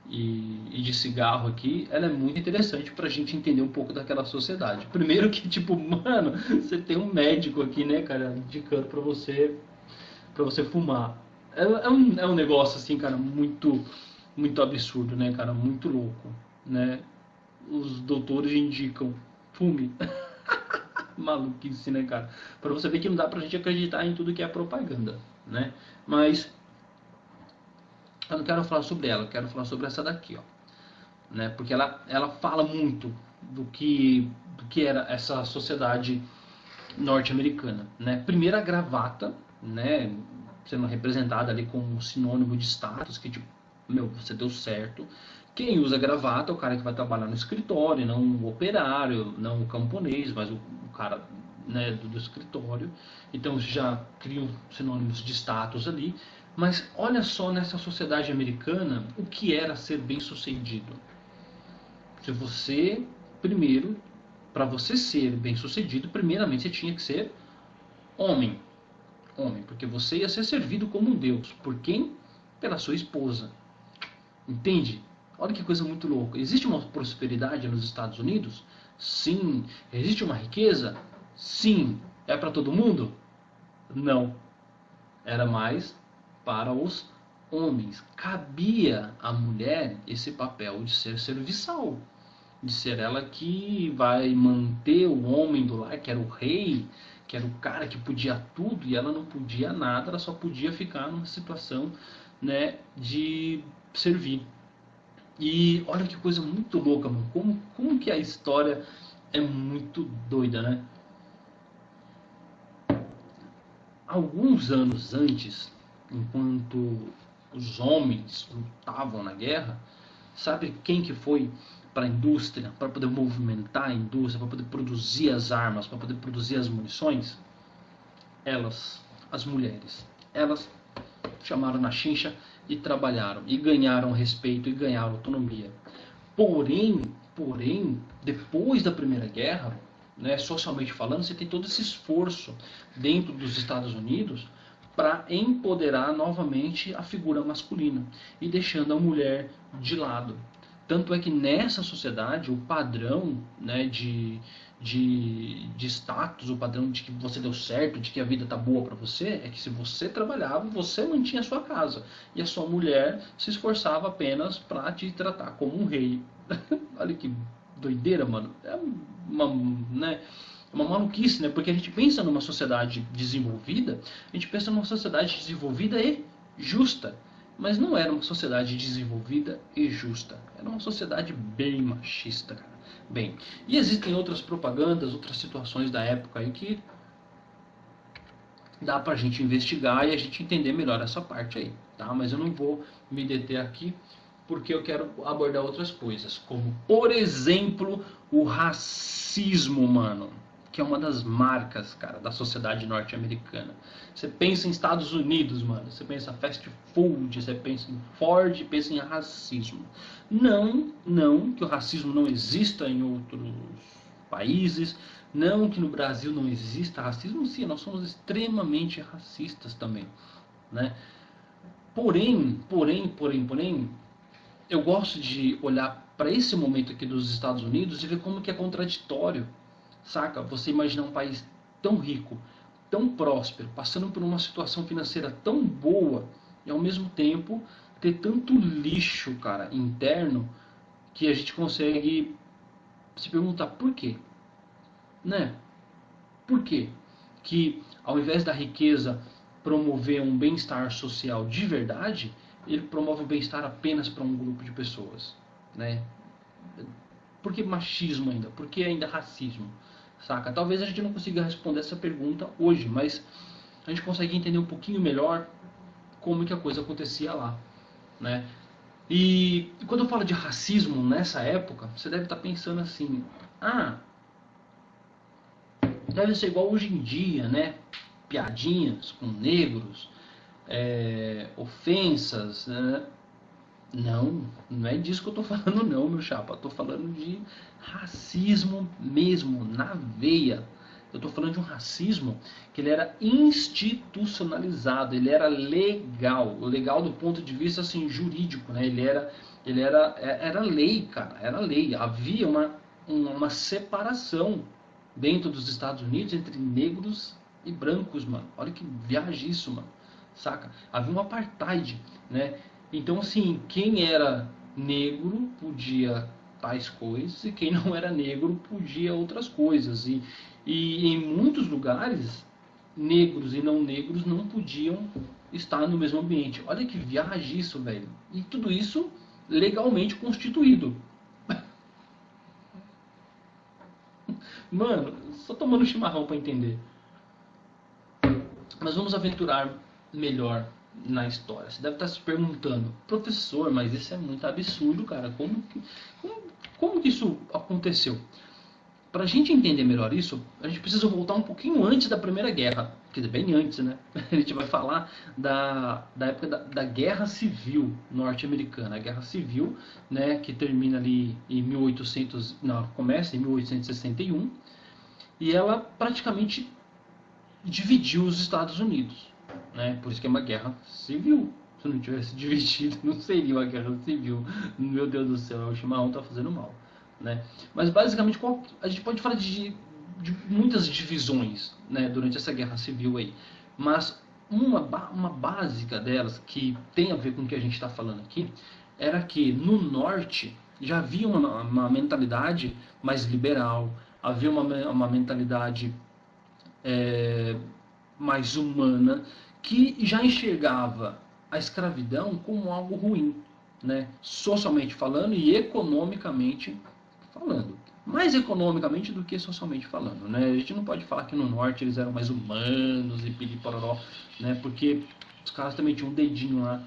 e de cigarro aqui, ela é muito interessante pra gente entender um pouco daquela sociedade. Primeiro que, tipo, mano, você tem um médico aqui, né, cara, indicando pra você fumar. É um negócio, assim, cara, muito absurdo, né, cara, muito louco, né? Os doutores indicam, fume. Maluquice, né, cara? Pra você ver que não dá pra gente acreditar em tudo que é propaganda, né? Mas eu não quero falar sobre ela, eu quero falar sobre essa daqui, ó, né? Porque ela fala muito do que era essa sociedade norte-americana, né? Primeiro a gravata, né, sendo representada ali como um sinônimo de status, que tipo, meu, você deu certo. Quem usa gravata é o cara que vai trabalhar no escritório, não o operário, não o camponês, mas o cara, né, do escritório. Então já criam sinônimos de status ali. Mas olha só nessa sociedade americana o que era ser bem-sucedido. Se você, primeiro, para você ser bem-sucedido, primeiramente você tinha que ser homem. Homem, porque você ia ser servido como um deus. Por quem? Pela sua esposa. Entende? Olha que coisa muito louca. Existe uma prosperidade nos Estados Unidos? Sim. Existe uma riqueza? Sim. É para todo mundo? Não. Era mais para os homens. Cabia à mulher esse papel de ser serviçal, de ser ela que vai manter o homem do lar, que era o rei, que era o cara que podia tudo, e ela não podia nada, ela só podia ficar numa situação, né, de servir. E olha que coisa muito louca, mano. Como que a história é muito doida, né? Alguns anos antes, enquanto os homens lutavam na guerra, sabe quem que foi para a indústria, para poder movimentar a indústria, para poder produzir as armas, para poder produzir as munições? Elas, as mulheres. Elas chamaram na chincha e trabalharam, e ganharam respeito, e ganharam autonomia. Porém, depois da Primeira Guerra, né, socialmente falando, você tem todo esse esforço dentro dos Estados Unidos para empoderar novamente a figura masculina e deixando a mulher de lado. Tanto é que nessa sociedade o padrão, né, de status, o padrão de que você deu certo, de que a vida tá boa para você, é que se você trabalhava, você mantinha a sua casa. E a sua mulher se esforçava apenas para te tratar como um rei. Olha que doideira, mano. É né, uma maluquice, né? Porque a gente pensa numa sociedade desenvolvida, a gente pensa numa sociedade desenvolvida e justa. Mas não era uma sociedade desenvolvida e justa. Era uma sociedade bem machista, cara. Bem, e existem outras propagandas, outras situações da época aí que dá pra gente investigar e a gente entender melhor essa parte aí, tá? Mas eu não vou me deter aqui porque eu quero abordar outras coisas, como, por exemplo, o racismo, mano, que é uma das marcas, cara, da sociedade norte-americana. Você pensa em Estados Unidos, mano, você pensa fast food, você pensa em Ford, pensa em racismo. Não que o racismo não exista em outros países, não que no Brasil não exista racismo, sim, nós somos extremamente racistas também, né? Porém, eu gosto de olhar para esse momento aqui dos Estados Unidos e ver como que é contraditório, saca? Você imaginar um país tão rico, tão próspero, passando por uma situação financeira tão boa e ao mesmo tempo ter tanto lixo, cara, interno, que a gente consegue se perguntar por quê, né? Por quê? Que ao invés da riqueza promover um bem-estar social de verdade, ele promove o bem-estar apenas para um grupo de pessoas, né? Por que machismo ainda? Por que ainda racismo? Saca? Talvez a gente não consiga responder essa pergunta hoje, mas a gente consegue entender um pouquinho melhor como que a coisa acontecia lá, né? E quando eu falo de racismo nessa época, você deve estar pensando assim, deve ser igual hoje em dia, né? Piadinhas com negros, ofensas, né? Não é disso que eu tô falando não, meu chapa. Eu tô falando de racismo mesmo, na veia. Eu estou falando de um racismo que ele era institucionalizado, ele era legal, legal do ponto de vista assim jurídico, né? Era lei, cara, era lei. Havia uma separação dentro dos Estados Unidos entre negros e brancos, mano. Olha que viagem isso, mano. Saca? Havia um apartheid, né? Então, assim, quem era negro podia tais coisas e quem não era negro podia outras coisas. E em muitos lugares, negros e não negros não podiam estar no mesmo ambiente. Olha que viagem isso, velho. E tudo isso legalmente constituído. Mano, só tomando chimarrão para entender. Mas vamos aventurar melhor na história. Você deve estar se perguntando, professor, mas isso é muito absurdo, cara. Como que isso aconteceu? Para a gente entender melhor isso, a gente precisa voltar um pouquinho antes da Primeira Guerra. Quer dizer, bem antes, né? A gente vai falar da época da Guerra Civil norte-americana. A Guerra Civil, né, que termina ali em 1800... Não, começa em 1861. E ela praticamente dividiu os Estados Unidos, né? Por isso que é uma guerra civil. Se não tivesse dividido, não seria uma guerra civil. Meu Deus do céu, o chimarrão tá fazendo mal, né? Mas basicamente a gente pode falar de muitas divisões, né, durante essa guerra civil aí. Mas uma básica delas, que tem a ver com o que a gente está falando aqui, era que no norte já havia uma mentalidade mais liberal, havia uma mentalidade mais humana, que já enxergava a escravidão como algo ruim, né? Socialmente falando e economicamente falando. Mais economicamente do que socialmente falando, né? A gente não pode falar que no norte eles eram mais humanos e piripororó, né? Porque os caras também tinham um dedinho lá,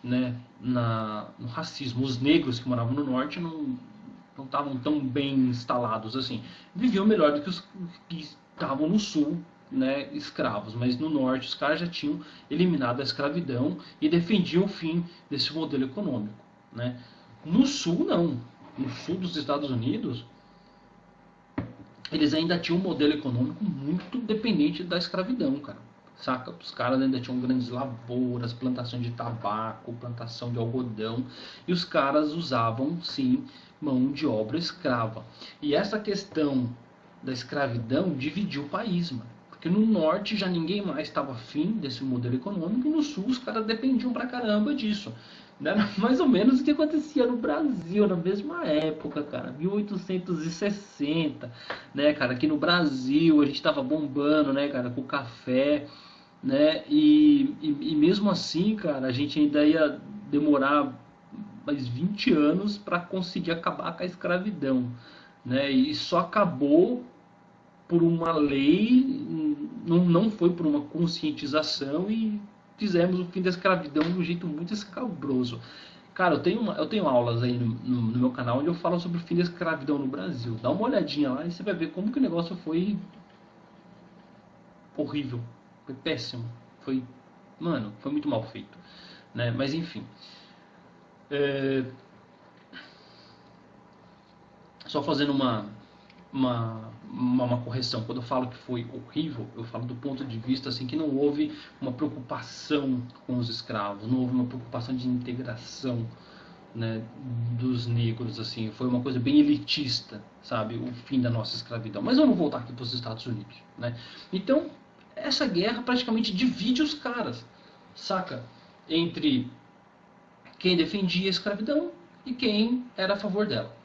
né, no racismo. Os negros que moravam no norte não estavam tão bem instalados assim. Viviam melhor do que os que estavam no sul, né, escravos, mas no norte os caras já tinham eliminado a escravidão e defendiam o fim desse modelo econômico, né? No sul não. No sul dos Estados Unidos eles ainda tinham um modelo econômico muito dependente da escravidão, cara. Saca? Os caras ainda tinham grandes lavouras, plantação de tabaco, plantação de algodão, e os caras usavam, sim, mão de obra escrava. E essa questão da escravidão dividiu o país, mano. Porque no norte já ninguém mais estava afim desse modelo econômico, e no sul os caras dependiam pra caramba disso. Era mais ou menos o que acontecia no Brasil na mesma época, cara, 1860, né, cara, aqui no Brasil a gente tava bombando, né, cara, com o café, né, e mesmo assim, cara, a gente ainda ia demorar mais 20 anos para conseguir acabar com a escravidão, né, e só acabou por uma lei, não foi por uma conscientização, e fizemos o fim da escravidão de um jeito muito escabroso. Cara, eu tenho aulas aí no meu canal onde eu falo sobre o fim da escravidão no Brasil. Dá uma olhadinha lá e você vai ver como que o negócio foi horrível, foi péssimo, foi muito mal feito, né? Mas enfim, só fazendo uma correção. Quando eu falo que foi horrível, eu falo do ponto de vista assim que não houve uma preocupação com os escravos, não houve uma preocupação de integração, né, dos negros, assim. Foi uma coisa bem elitista, sabe, o fim da nossa escravidão. Mas vamos voltar aqui para os Estados Unidos, né? Então essa guerra praticamente divide os caras, saca, entre quem defendia a escravidão e quem era a favor dela.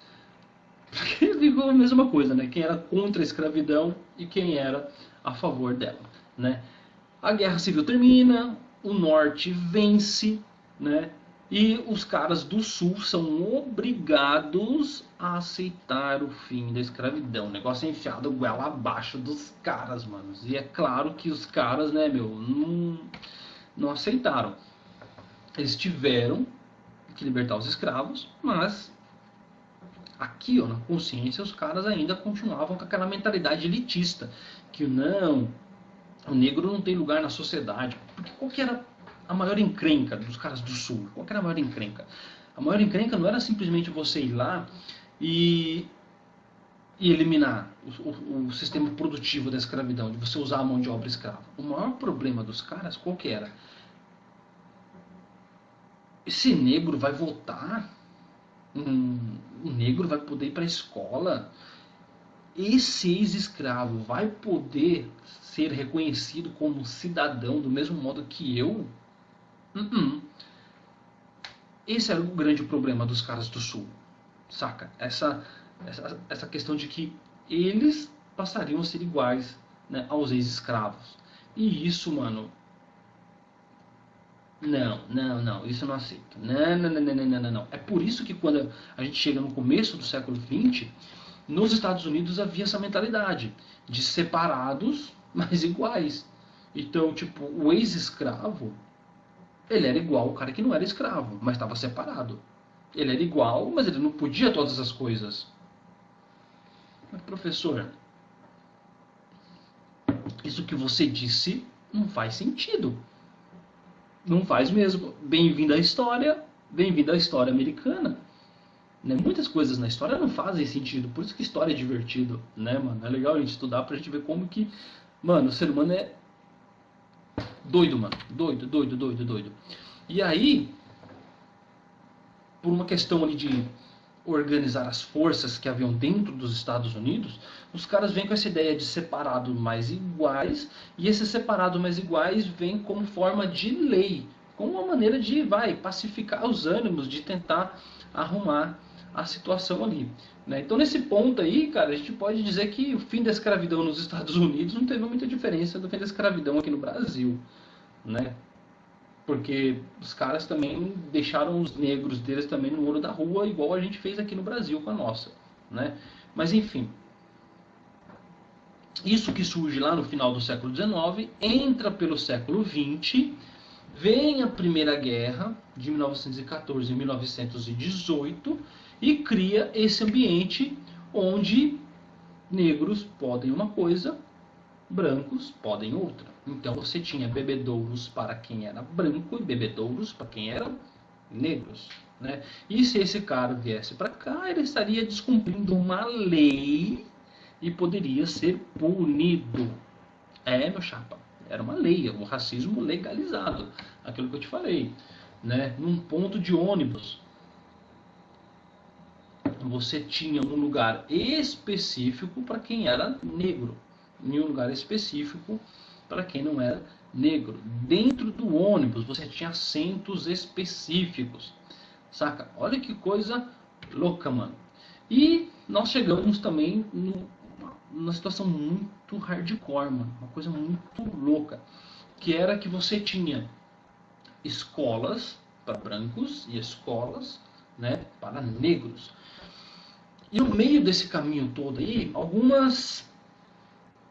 Porque ficou a mesma coisa, né? Quem era contra a escravidão e quem era a favor dela, né? A guerra civil termina, o norte vence, né? E os caras do sul são obrigados a aceitar o fim da escravidão. O negócio é enfiado goela abaixo dos caras, mano. E é claro que os caras, né, não aceitaram. Eles tiveram que libertar os escravos, mas aqui, ó, na consciência, os caras ainda continuavam com aquela mentalidade elitista, que não, o negro não tem lugar na sociedade. Porque qual que era a maior encrenca dos caras do sul? Qual que era a maior encrenca? A maior encrenca não era simplesmente você ir lá e eliminar o sistema produtivo da escravidão, de você usar a mão de obra escrava. O maior problema dos caras, qual que era? Esse negro vai votar? O negro vai poder ir para a escola? Esse ex-escravo vai poder ser reconhecido como cidadão do mesmo modo que eu? Esse era o grande problema dos caras do Sul, saca? Essa questão de que eles passariam a ser iguais, né, aos ex-escravos. E isso, mano, não, isso eu não aceito. Não. É por isso que quando a gente chega no começo do século XX, nos Estados Unidos havia essa mentalidade de separados, mas iguais. Então, tipo, o ex-escravo, ele era igual ao cara que não era escravo, mas estava separado. Ele era igual, mas ele não podia todas as coisas. Mas, professor, isso que você disse não faz sentido. Não faz mesmo. Bem-vindo à história americana. Né? Muitas coisas na história não fazem sentido, por isso que história é divertido, né, mano? É legal a gente estudar pra gente ver como que, mano, o ser humano é doido, mano. Doido. E aí, por uma questão ali de organizar as forças que haviam dentro dos Estados Unidos, os caras vêm com essa ideia de separado mais iguais, e esse separado mais iguais vem como forma de lei, como uma maneira de, pacificar os ânimos, de tentar arrumar a situação ali, né? Então nesse ponto aí, cara, a gente pode dizer que o fim da escravidão nos Estados Unidos não teve muita diferença do fim da escravidão aqui no Brasil, né? Porque os caras também deixaram os negros deles também no olho da rua, igual a gente fez aqui no Brasil com a nossa, né? Mas enfim, isso que surge lá no final do século XIX, entra pelo século XX, vem a Primeira Guerra de 1914 e 1918 e cria esse ambiente onde negros podem uma coisa, brancos podem outra. Então você tinha bebedouros para quem era branco e bebedouros para quem eram negros, né? E se esse cara viesse para cá, ele estaria descumprindo uma lei e poderia ser punido. Meu chapa, era uma lei, o racismo legalizado, aquilo que eu te falei, né? Num ponto de ônibus, você tinha um lugar específico para quem era negro, e um lugar específico para quem não era negro. Dentro do ônibus você tinha assentos específicos, saca? Olha que coisa louca, mano. E nós chegamos também numa situação muito hardcore, mano, uma coisa muito louca, que era que você tinha escolas para brancos e escolas, né, para negros. E no meio desse caminho todo aí, algumas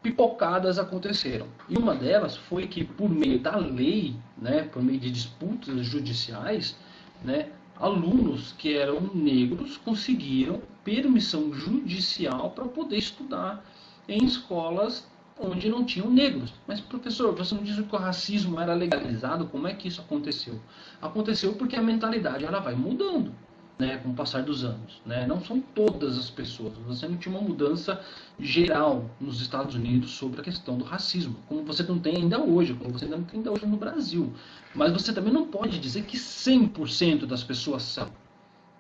pipocadas aconteceram. E uma delas foi que, por meio da lei, né, por meio de disputas judiciais, né, alunos que eram negros conseguiram permissão judicial para poder estudar em escolas onde não tinham negros. Mas, professor, você não disse que o racismo era legalizado? Como é que isso aconteceu? Aconteceu porque a mentalidade ela vai mudando, né, com o passar dos anos, né? Não são todas as pessoas. Você não tinha uma mudança geral nos Estados Unidos sobre a questão do racismo, como você não tem ainda hoje, como você não tem ainda hoje no Brasil. Mas você também não pode dizer que 100% das pessoas são,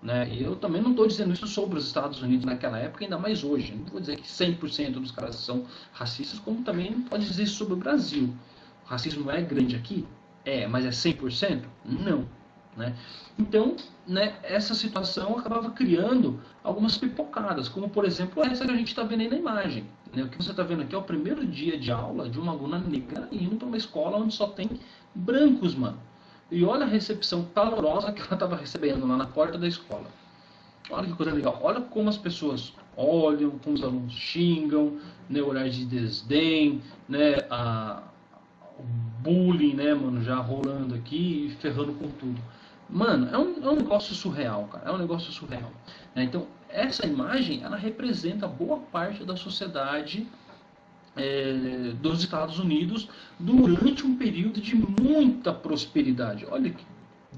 né? E eu também não estou dizendo isso sobre os Estados Unidos naquela época, ainda mais hoje. Não vou dizer que 100% dos caras são racistas, como também não pode dizer isso sobre o Brasil. O racismo é grande aqui? Mas é 100%? Não. Né? Então, né, essa situação acabava criando algumas pipocadas, como por exemplo essa que a gente está vendo aí na imagem, né? O que você está vendo aqui é o primeiro dia de aula de uma aluna negra indo para uma escola onde só tem brancos, mano. E olha a recepção calorosa que ela estava recebendo lá na porta da escola. Olha que coisa legal. Olha como as pessoas olham, como os alunos xingam, né, olhar de desdém, né, o bullying, né, mano, já rolando aqui e ferrando com tudo. Mano, é um negócio surreal, cara. É um negócio surreal, né? Então, essa imagem, ela representa boa parte da sociedade dos Estados Unidos durante um período de muita prosperidade. Olha que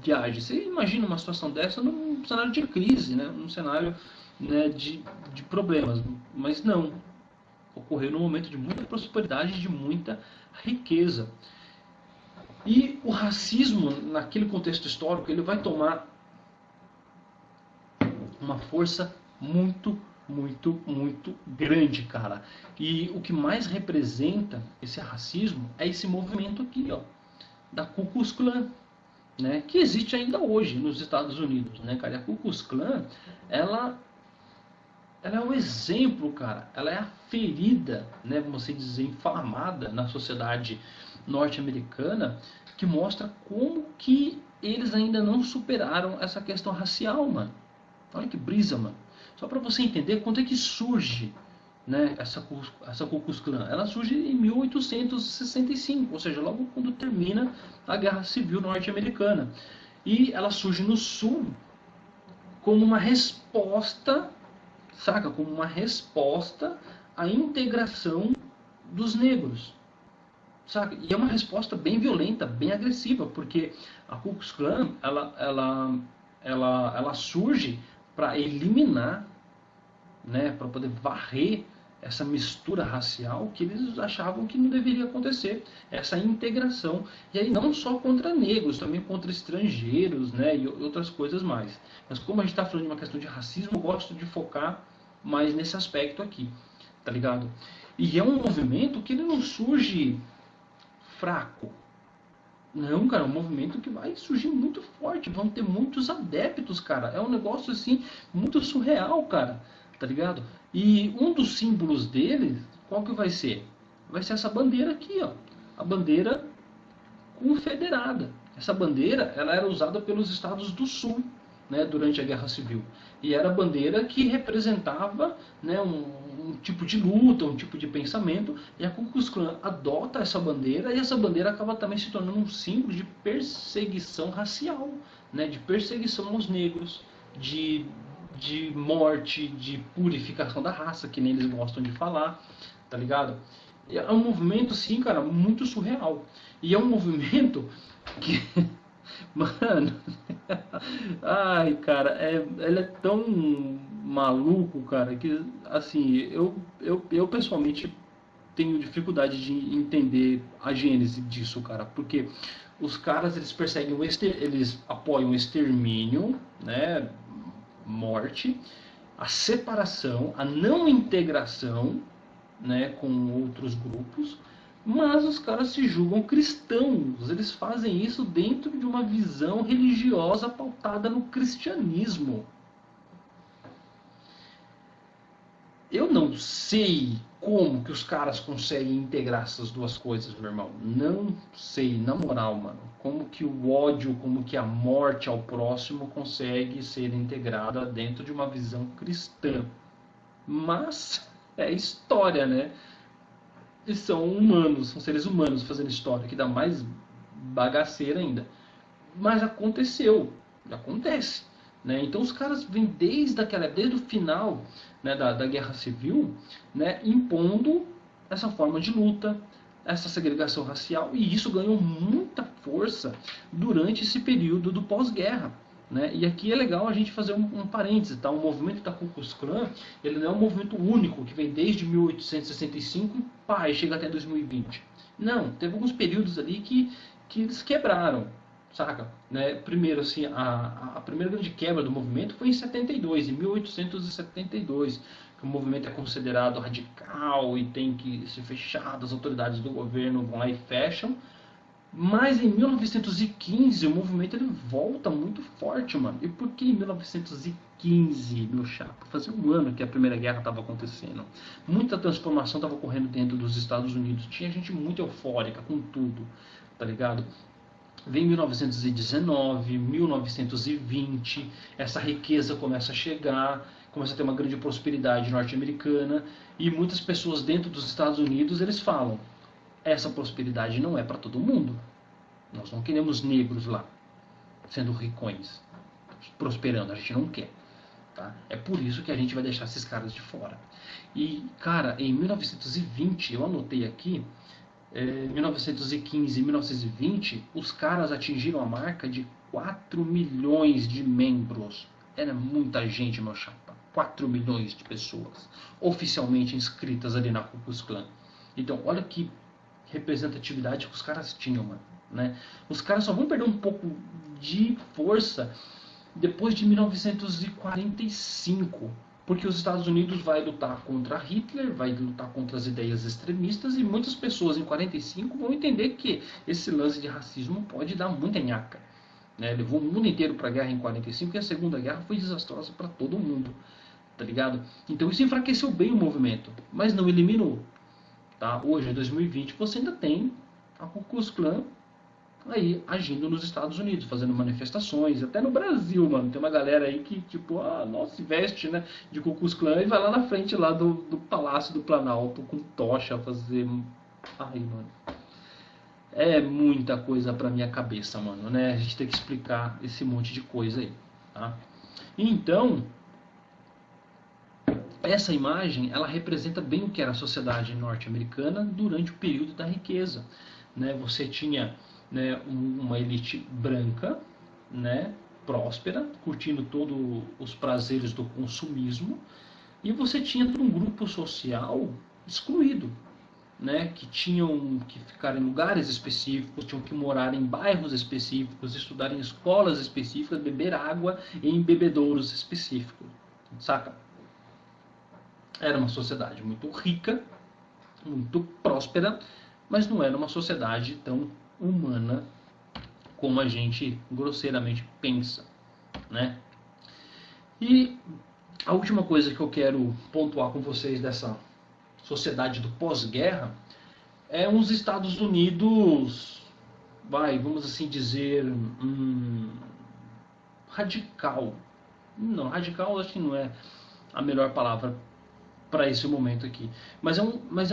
viagem. Você imagina uma situação dessa num cenário de crise, né? Num cenário, né, de problemas. Mas não. ocorreu num momento de muita prosperidade e de muita riqueza. E o racismo, naquele contexto histórico, ele vai tomar uma força muito grande, cara. E o que mais representa esse racismo é esse movimento aqui, ó, da Ku Klux Klan, né, que existe ainda hoje nos Estados Unidos, né, cara? E a Ku Klux Klan, ela é o exemplo, cara. Ela é a ferida, né, vamos assim dizer, inflamada na sociedade norte-americana, que mostra como que eles ainda não superaram essa questão racial, mano. Olha que brisa, mano. Só para você entender quando é que surge, né, essa Ku Klux Klan. Ela surge em 1865, ou seja, logo quando termina a Guerra Civil Norte-Americana. E ela surge no Sul como uma resposta, saca? Como uma resposta à integração dos negros. Saca? E é uma resposta bem violenta, bem agressiva, porque a Ku Klux Klan, ela surge para eliminar, né, para poder varrer essa mistura racial que eles achavam que não deveria acontecer, essa integração, e aí não só contra negros, também contra estrangeiros, né, e outras coisas mais. Mas como a gente está falando de uma questão de racismo, eu gosto de focar mais nesse aspecto aqui, tá ligado? E é um movimento que ele não surge fraco. Não, cara, é um movimento que vai surgir muito forte, vão ter muitos adeptos, cara. É um negócio assim muito surreal, cara, tá ligado? E um dos símbolos deles, qual que vai ser? Vai ser essa bandeira aqui, ó, a bandeira confederada. Essa bandeira, ela era usada pelos estados do Sul, né, durante a Guerra Civil. E era a bandeira que representava, né, um tipo de luta, um tipo de pensamento, e a Ku Klux Klan adota essa bandeira, e essa bandeira acaba também se tornando um símbolo de perseguição racial, né, de perseguição aos negros, de morte, de purificação da raça, que nem eles gostam de falar, tá ligado? É um movimento, sim, cara, muito surreal. E é um movimento que... Mano, ai, cara, ele é tão maluco, cara, que, assim, eu pessoalmente tenho dificuldade de entender a gênese disso, cara, porque os caras, eles perseguem, eles apoiam o extermínio, né, morte, a separação, a não integração, né, com outros grupos, mas os caras se julgam cristãos. Eles fazem isso dentro de uma visão religiosa pautada no cristianismo. Eu não sei como que os caras conseguem integrar essas duas coisas, meu irmão. Não sei, na moral, mano. Como que o ódio, como que a morte ao próximo consegue ser integrada dentro de uma visão cristã. Mas é história, né? Eles são humanos, são seres humanos fazendo história, que dá mais bagaceira ainda. Mas aconteceu, acontece. Né? Então os caras vêm desde o final, né, da Guerra Civil, né, impondo essa forma de luta, essa segregação racial, e isso ganhou muita força durante esse período do pós-guerra. Né? E aqui é legal a gente fazer um parêntese, tá? O movimento da Ku Klux Klan, ele não é um movimento único que vem desde 1865 e chega até 2020. Não, teve alguns períodos ali que eles quebraram, saca? Né? Primeiro, assim, a primeira grande quebra do movimento foi em 72, em 1872, que o movimento é considerado radical e tem que ser fechado, as autoridades do governo vão lá e fecham. Mas em 1915 o movimento ele volta muito forte, mano. E por que em 1915, meu chapa? Fazia um ano que a Primeira Guerra estava acontecendo. Muita transformação estava ocorrendo dentro dos Estados Unidos. Tinha gente muito eufórica com tudo, tá ligado? Vem 1919, 1920, essa riqueza começa a chegar, começa a ter uma grande prosperidade norte-americana. E muitas pessoas dentro dos Estados Unidos, eles falam: essa prosperidade não é para todo mundo. Nós não queremos negros lá, sendo ricões, prosperando. A gente não quer. Tá? É por isso que a gente vai deixar esses caras de fora. E, cara, em 1920, eu anotei aqui, 1915 e 1920, os caras atingiram a marca de 4 milhões de membros. Era muita gente, meu chapa. 4 milhões de pessoas oficialmente inscritas ali na Ku Klux Klan. Então, olha que representatividade que os caras tinham, mano, né? Os caras só vão perder um pouco de força depois de 1945, porque os Estados Unidos vai lutar contra Hitler, vai lutar contra as ideias extremistas, e muitas pessoas em 45 vão entender que esse lance de racismo pode dar muita nhaca, né? Levou o mundo inteiro para a guerra em 45 e a Segunda Guerra foi desastrosa para todo mundo, tá ligado? Então isso enfraqueceu bem o movimento, mas não eliminou. Tá? Hoje, em 2020, você ainda tem a Ku Klux Klan aí agindo nos Estados Unidos, fazendo manifestações, até no Brasil, mano. Tem uma galera aí que, tipo, nossa, se veste, né, de Ku Klux Klan e vai lá na frente lá do Palácio do Planalto com tocha fazer... Ai, mano. É muita coisa pra minha cabeça, mano, né? A gente tem que explicar esse monte de coisa aí, tá? Então... essa imagem, ela representa bem o que era a sociedade norte-americana durante o período da riqueza, né? Você tinha, né, uma elite branca, né, próspera, curtindo todos os prazeres do consumismo, e você tinha todo um grupo social excluído, né, que tinham que ficar em lugares específicos, tinham que morar em bairros específicos, estudar em escolas específicas, beber água em bebedouros específicos, saca? Era uma sociedade muito rica, muito próspera, mas não era uma sociedade tão humana como a gente grosseiramente pensa, né? E a última coisa que eu quero pontuar com vocês dessa sociedade do pós-guerra é uns Estados Unidos, vamos assim dizer, radical. Não, radical acho que não é a melhor palavra para esse momento aqui, mas é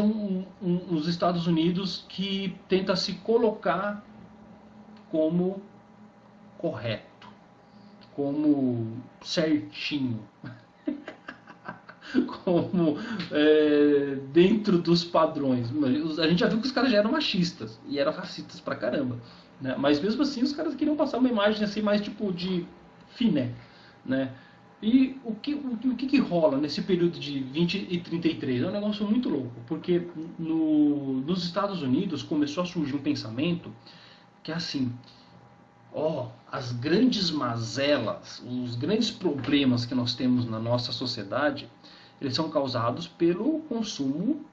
uns Estados Unidos que tenta se colocar como correto, como certinho, como dentro dos padrões. A gente já viu que os caras já eram machistas e eram racistas pra caramba, né? Mas mesmo assim os caras queriam passar uma imagem assim mais tipo de finé, né? E o que rola nesse período de 20 e 33? É um negócio muito louco, porque nos Estados Unidos começou a surgir um pensamento que é assim, as grandes mazelas, os grandes problemas que nós temos na nossa sociedade, eles são causados pelo consumo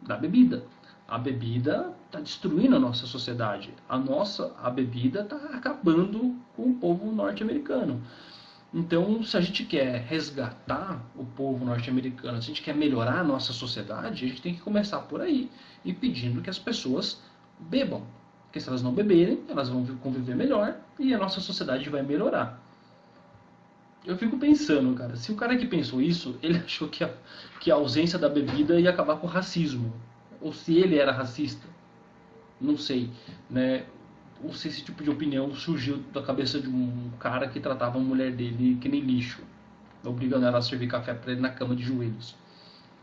da bebida. A bebida está destruindo a nossa sociedade. A bebida está acabando com o povo norte-americano. Então, se a gente quer resgatar o povo norte-americano, se a gente quer melhorar a nossa sociedade, a gente tem que começar por aí e pedindo que as pessoas bebam. Porque se elas não beberem, elas vão conviver melhor e a nossa sociedade vai melhorar. Eu fico pensando, cara, se o cara que pensou isso, ele achou que a ausência da bebida ia acabar com o racismo. Ou se ele era racista. Não sei, né? Ou se esse tipo de opinião surgiu da cabeça de um cara que tratava a mulher dele que nem lixo, obrigando ela a servir café para ele na cama de joelhos.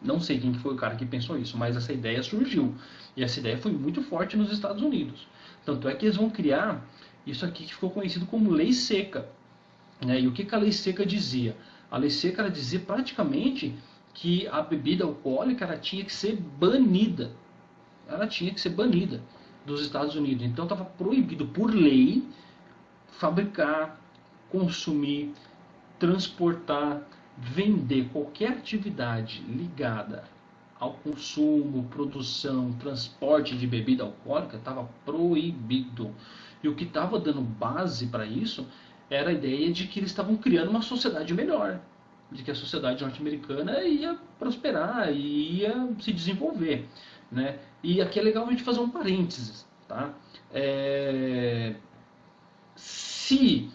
Não sei quem foi o cara que pensou isso, mas essa ideia surgiu. E essa ideia foi muito forte nos Estados Unidos. Tanto é que eles vão criar isso aqui que ficou conhecido como lei seca. E o que a lei seca dizia? A lei seca dizia praticamente que a bebida alcoólica ela tinha que ser banida. Ela tinha que ser banida dos Estados Unidos. Então estava proibido por lei fabricar, consumir, transportar, vender qualquer atividade ligada ao consumo, produção, transporte de bebida alcoólica estava proibido. E o que estava dando base para isso era a ideia de que eles estavam criando uma sociedade melhor, de que a sociedade norte-americana ia prosperar, ia se desenvolver, né? E aqui é legal a gente fazer um parênteses, tá? Se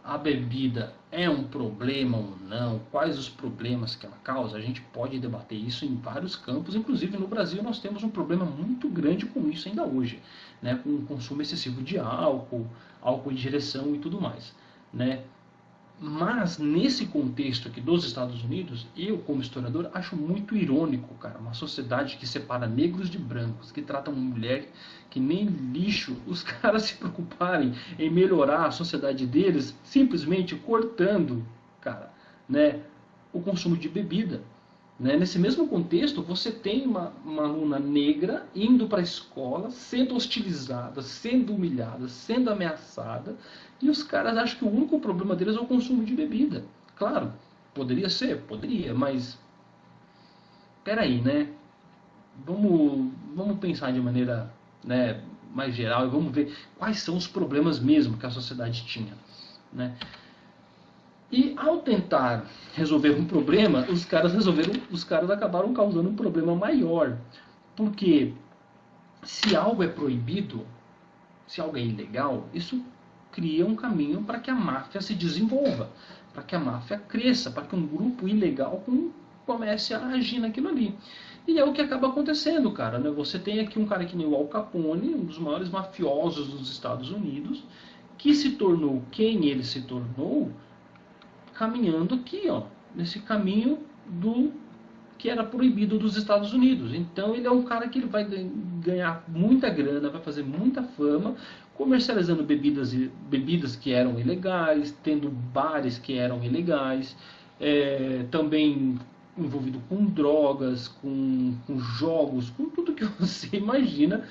a bebida é um problema ou não, quais os problemas que ela causa, a gente pode debater isso em vários campos, inclusive no Brasil nós temos um problema muito grande com isso ainda hoje, né? Com o consumo excessivo de álcool, álcool em direção e tudo mais, né? Mas nesse contexto aqui dos Estados Unidos, eu como historiador acho muito irônico, cara, uma sociedade que separa negros de brancos, que trata uma mulher que nem lixo, os caras se preocuparem em melhorar a sociedade deles simplesmente cortando, cara, né, o consumo de bebida. Né? Nesse mesmo contexto, você tem uma aluna negra indo para a escola, sendo hostilizada, sendo humilhada, sendo ameaçada, e os caras acham que o único problema deles é o consumo de bebida. Claro, poderia ser, poderia, mas peraí, né? Vamos pensar de maneira, né, mais geral e vamos ver quais são os problemas mesmo que a sociedade tinha. Né? E ao tentar resolver um problema, os caras acabaram causando um problema maior. Porque se algo é proibido, se algo é ilegal, isso cria um caminho para que a máfia se desenvolva, para que a máfia cresça, para que um grupo ilegal comece a agir naquilo ali. E é o que acaba acontecendo, cara. Né? Você tem aqui um cara que nem o Al Capone, um dos maiores mafiosos dos Estados Unidos, que se tornou quem ele se tornou, caminhando aqui, ó, nesse caminho do que era proibido dos Estados Unidos. Então ele é um cara que ele vai ganhar muita grana, vai fazer muita fama, comercializando bebidas que eram ilegais, tendo bares que eram ilegais, também envolvido com drogas, com jogos, com tudo que você imagina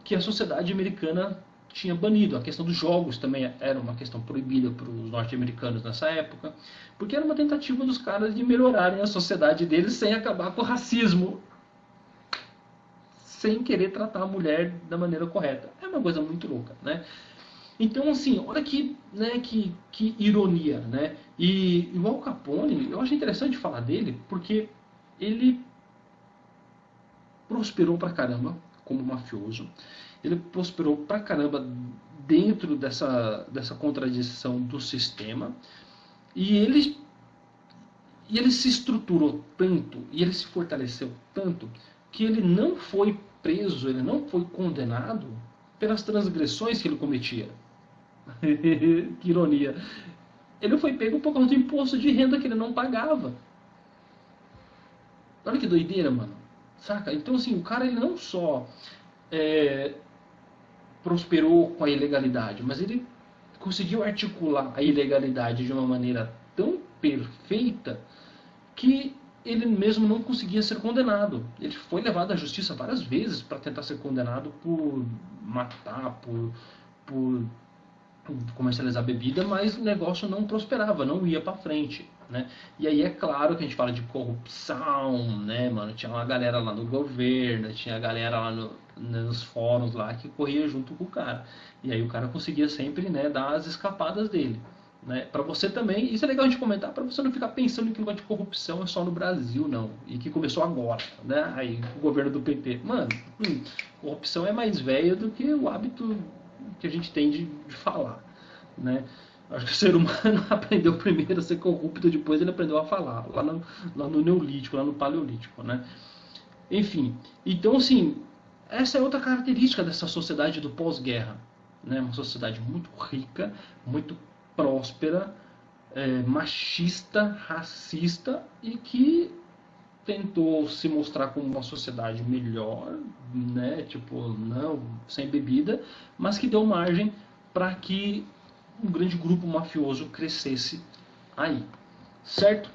que a sociedade americana tinha banido. A questão dos jogos também era uma questão proibida para os norte-americanos nessa época, porque era uma tentativa dos caras de melhorarem a sociedade deles sem acabar com o racismo, sem querer tratar a mulher da maneira correta. É uma coisa muito louca, né? Então, assim, olha que ironia, né? E o Al Capone, eu acho interessante falar dele, porque ele prosperou pra caramba como mafioso. Ele prosperou pra caramba dentro dessa contradição do sistema. E ele se estruturou tanto, e ele se fortaleceu tanto, que ele não foi preso, ele não foi condenado pelas transgressões que ele cometia. Que ironia. Ele foi pego por causa do imposto de renda que ele não pagava. Olha que doideira, mano. Saca? Então, assim, o cara ele não só prosperou com a ilegalidade, mas ele conseguiu articular a ilegalidade de uma maneira tão perfeita que ele mesmo não conseguia ser condenado. Ele foi levado à justiça várias vezes para tentar ser condenado por matar, por comercializar bebida, mas o negócio não prosperava, não ia para frente, né? E aí é claro que a gente fala de corrupção, né, mano? Tinha uma galera lá no governo, tinha a galera lá nos fóruns lá que corria junto com o cara. E aí o cara conseguia sempre, né, dar as escapadas dele. Né? Para você também, isso é legal a gente comentar, para você não ficar pensando que o negócio de corrupção é só no Brasil, não, e que começou agora, né? Aí o governo do PT, mano, corrupção é mais velha do que o hábito que a gente tem de falar, né? Acho que o ser humano aprendeu primeiro a ser corrupto, depois ele aprendeu a falar, lá no Neolítico, lá no Paleolítico, né? Enfim, então assim, essa é outra característica dessa sociedade do pós-guerra, né? Uma sociedade muito rica, muito próspera, machista, racista e que tentou se mostrar como uma sociedade melhor, né? Tipo, não, sem bebida, mas que deu margem para que um grande grupo mafioso crescesse aí, certo?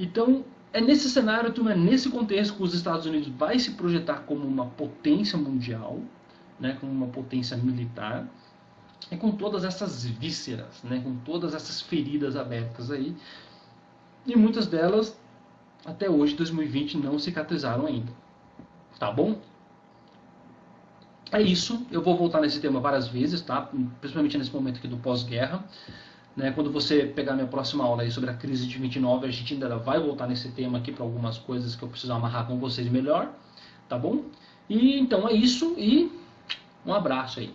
Então, é nesse cenário, é nesse contexto que os Estados Unidos vai se projetar como uma potência mundial, né? Como uma potência militar, e com todas essas vísceras, né, com todas essas feridas abertas aí, e muitas delas até hoje, 2020, não cicatrizaram ainda. Tá bom? É isso, eu vou voltar nesse tema várias vezes, tá? Principalmente nesse momento aqui do pós-guerra. Né? Quando você pegar minha próxima aula aí sobre a crise de 29, a gente ainda vai voltar nesse tema aqui para algumas coisas que eu preciso amarrar com vocês melhor, tá bom? E então é isso, e um abraço aí.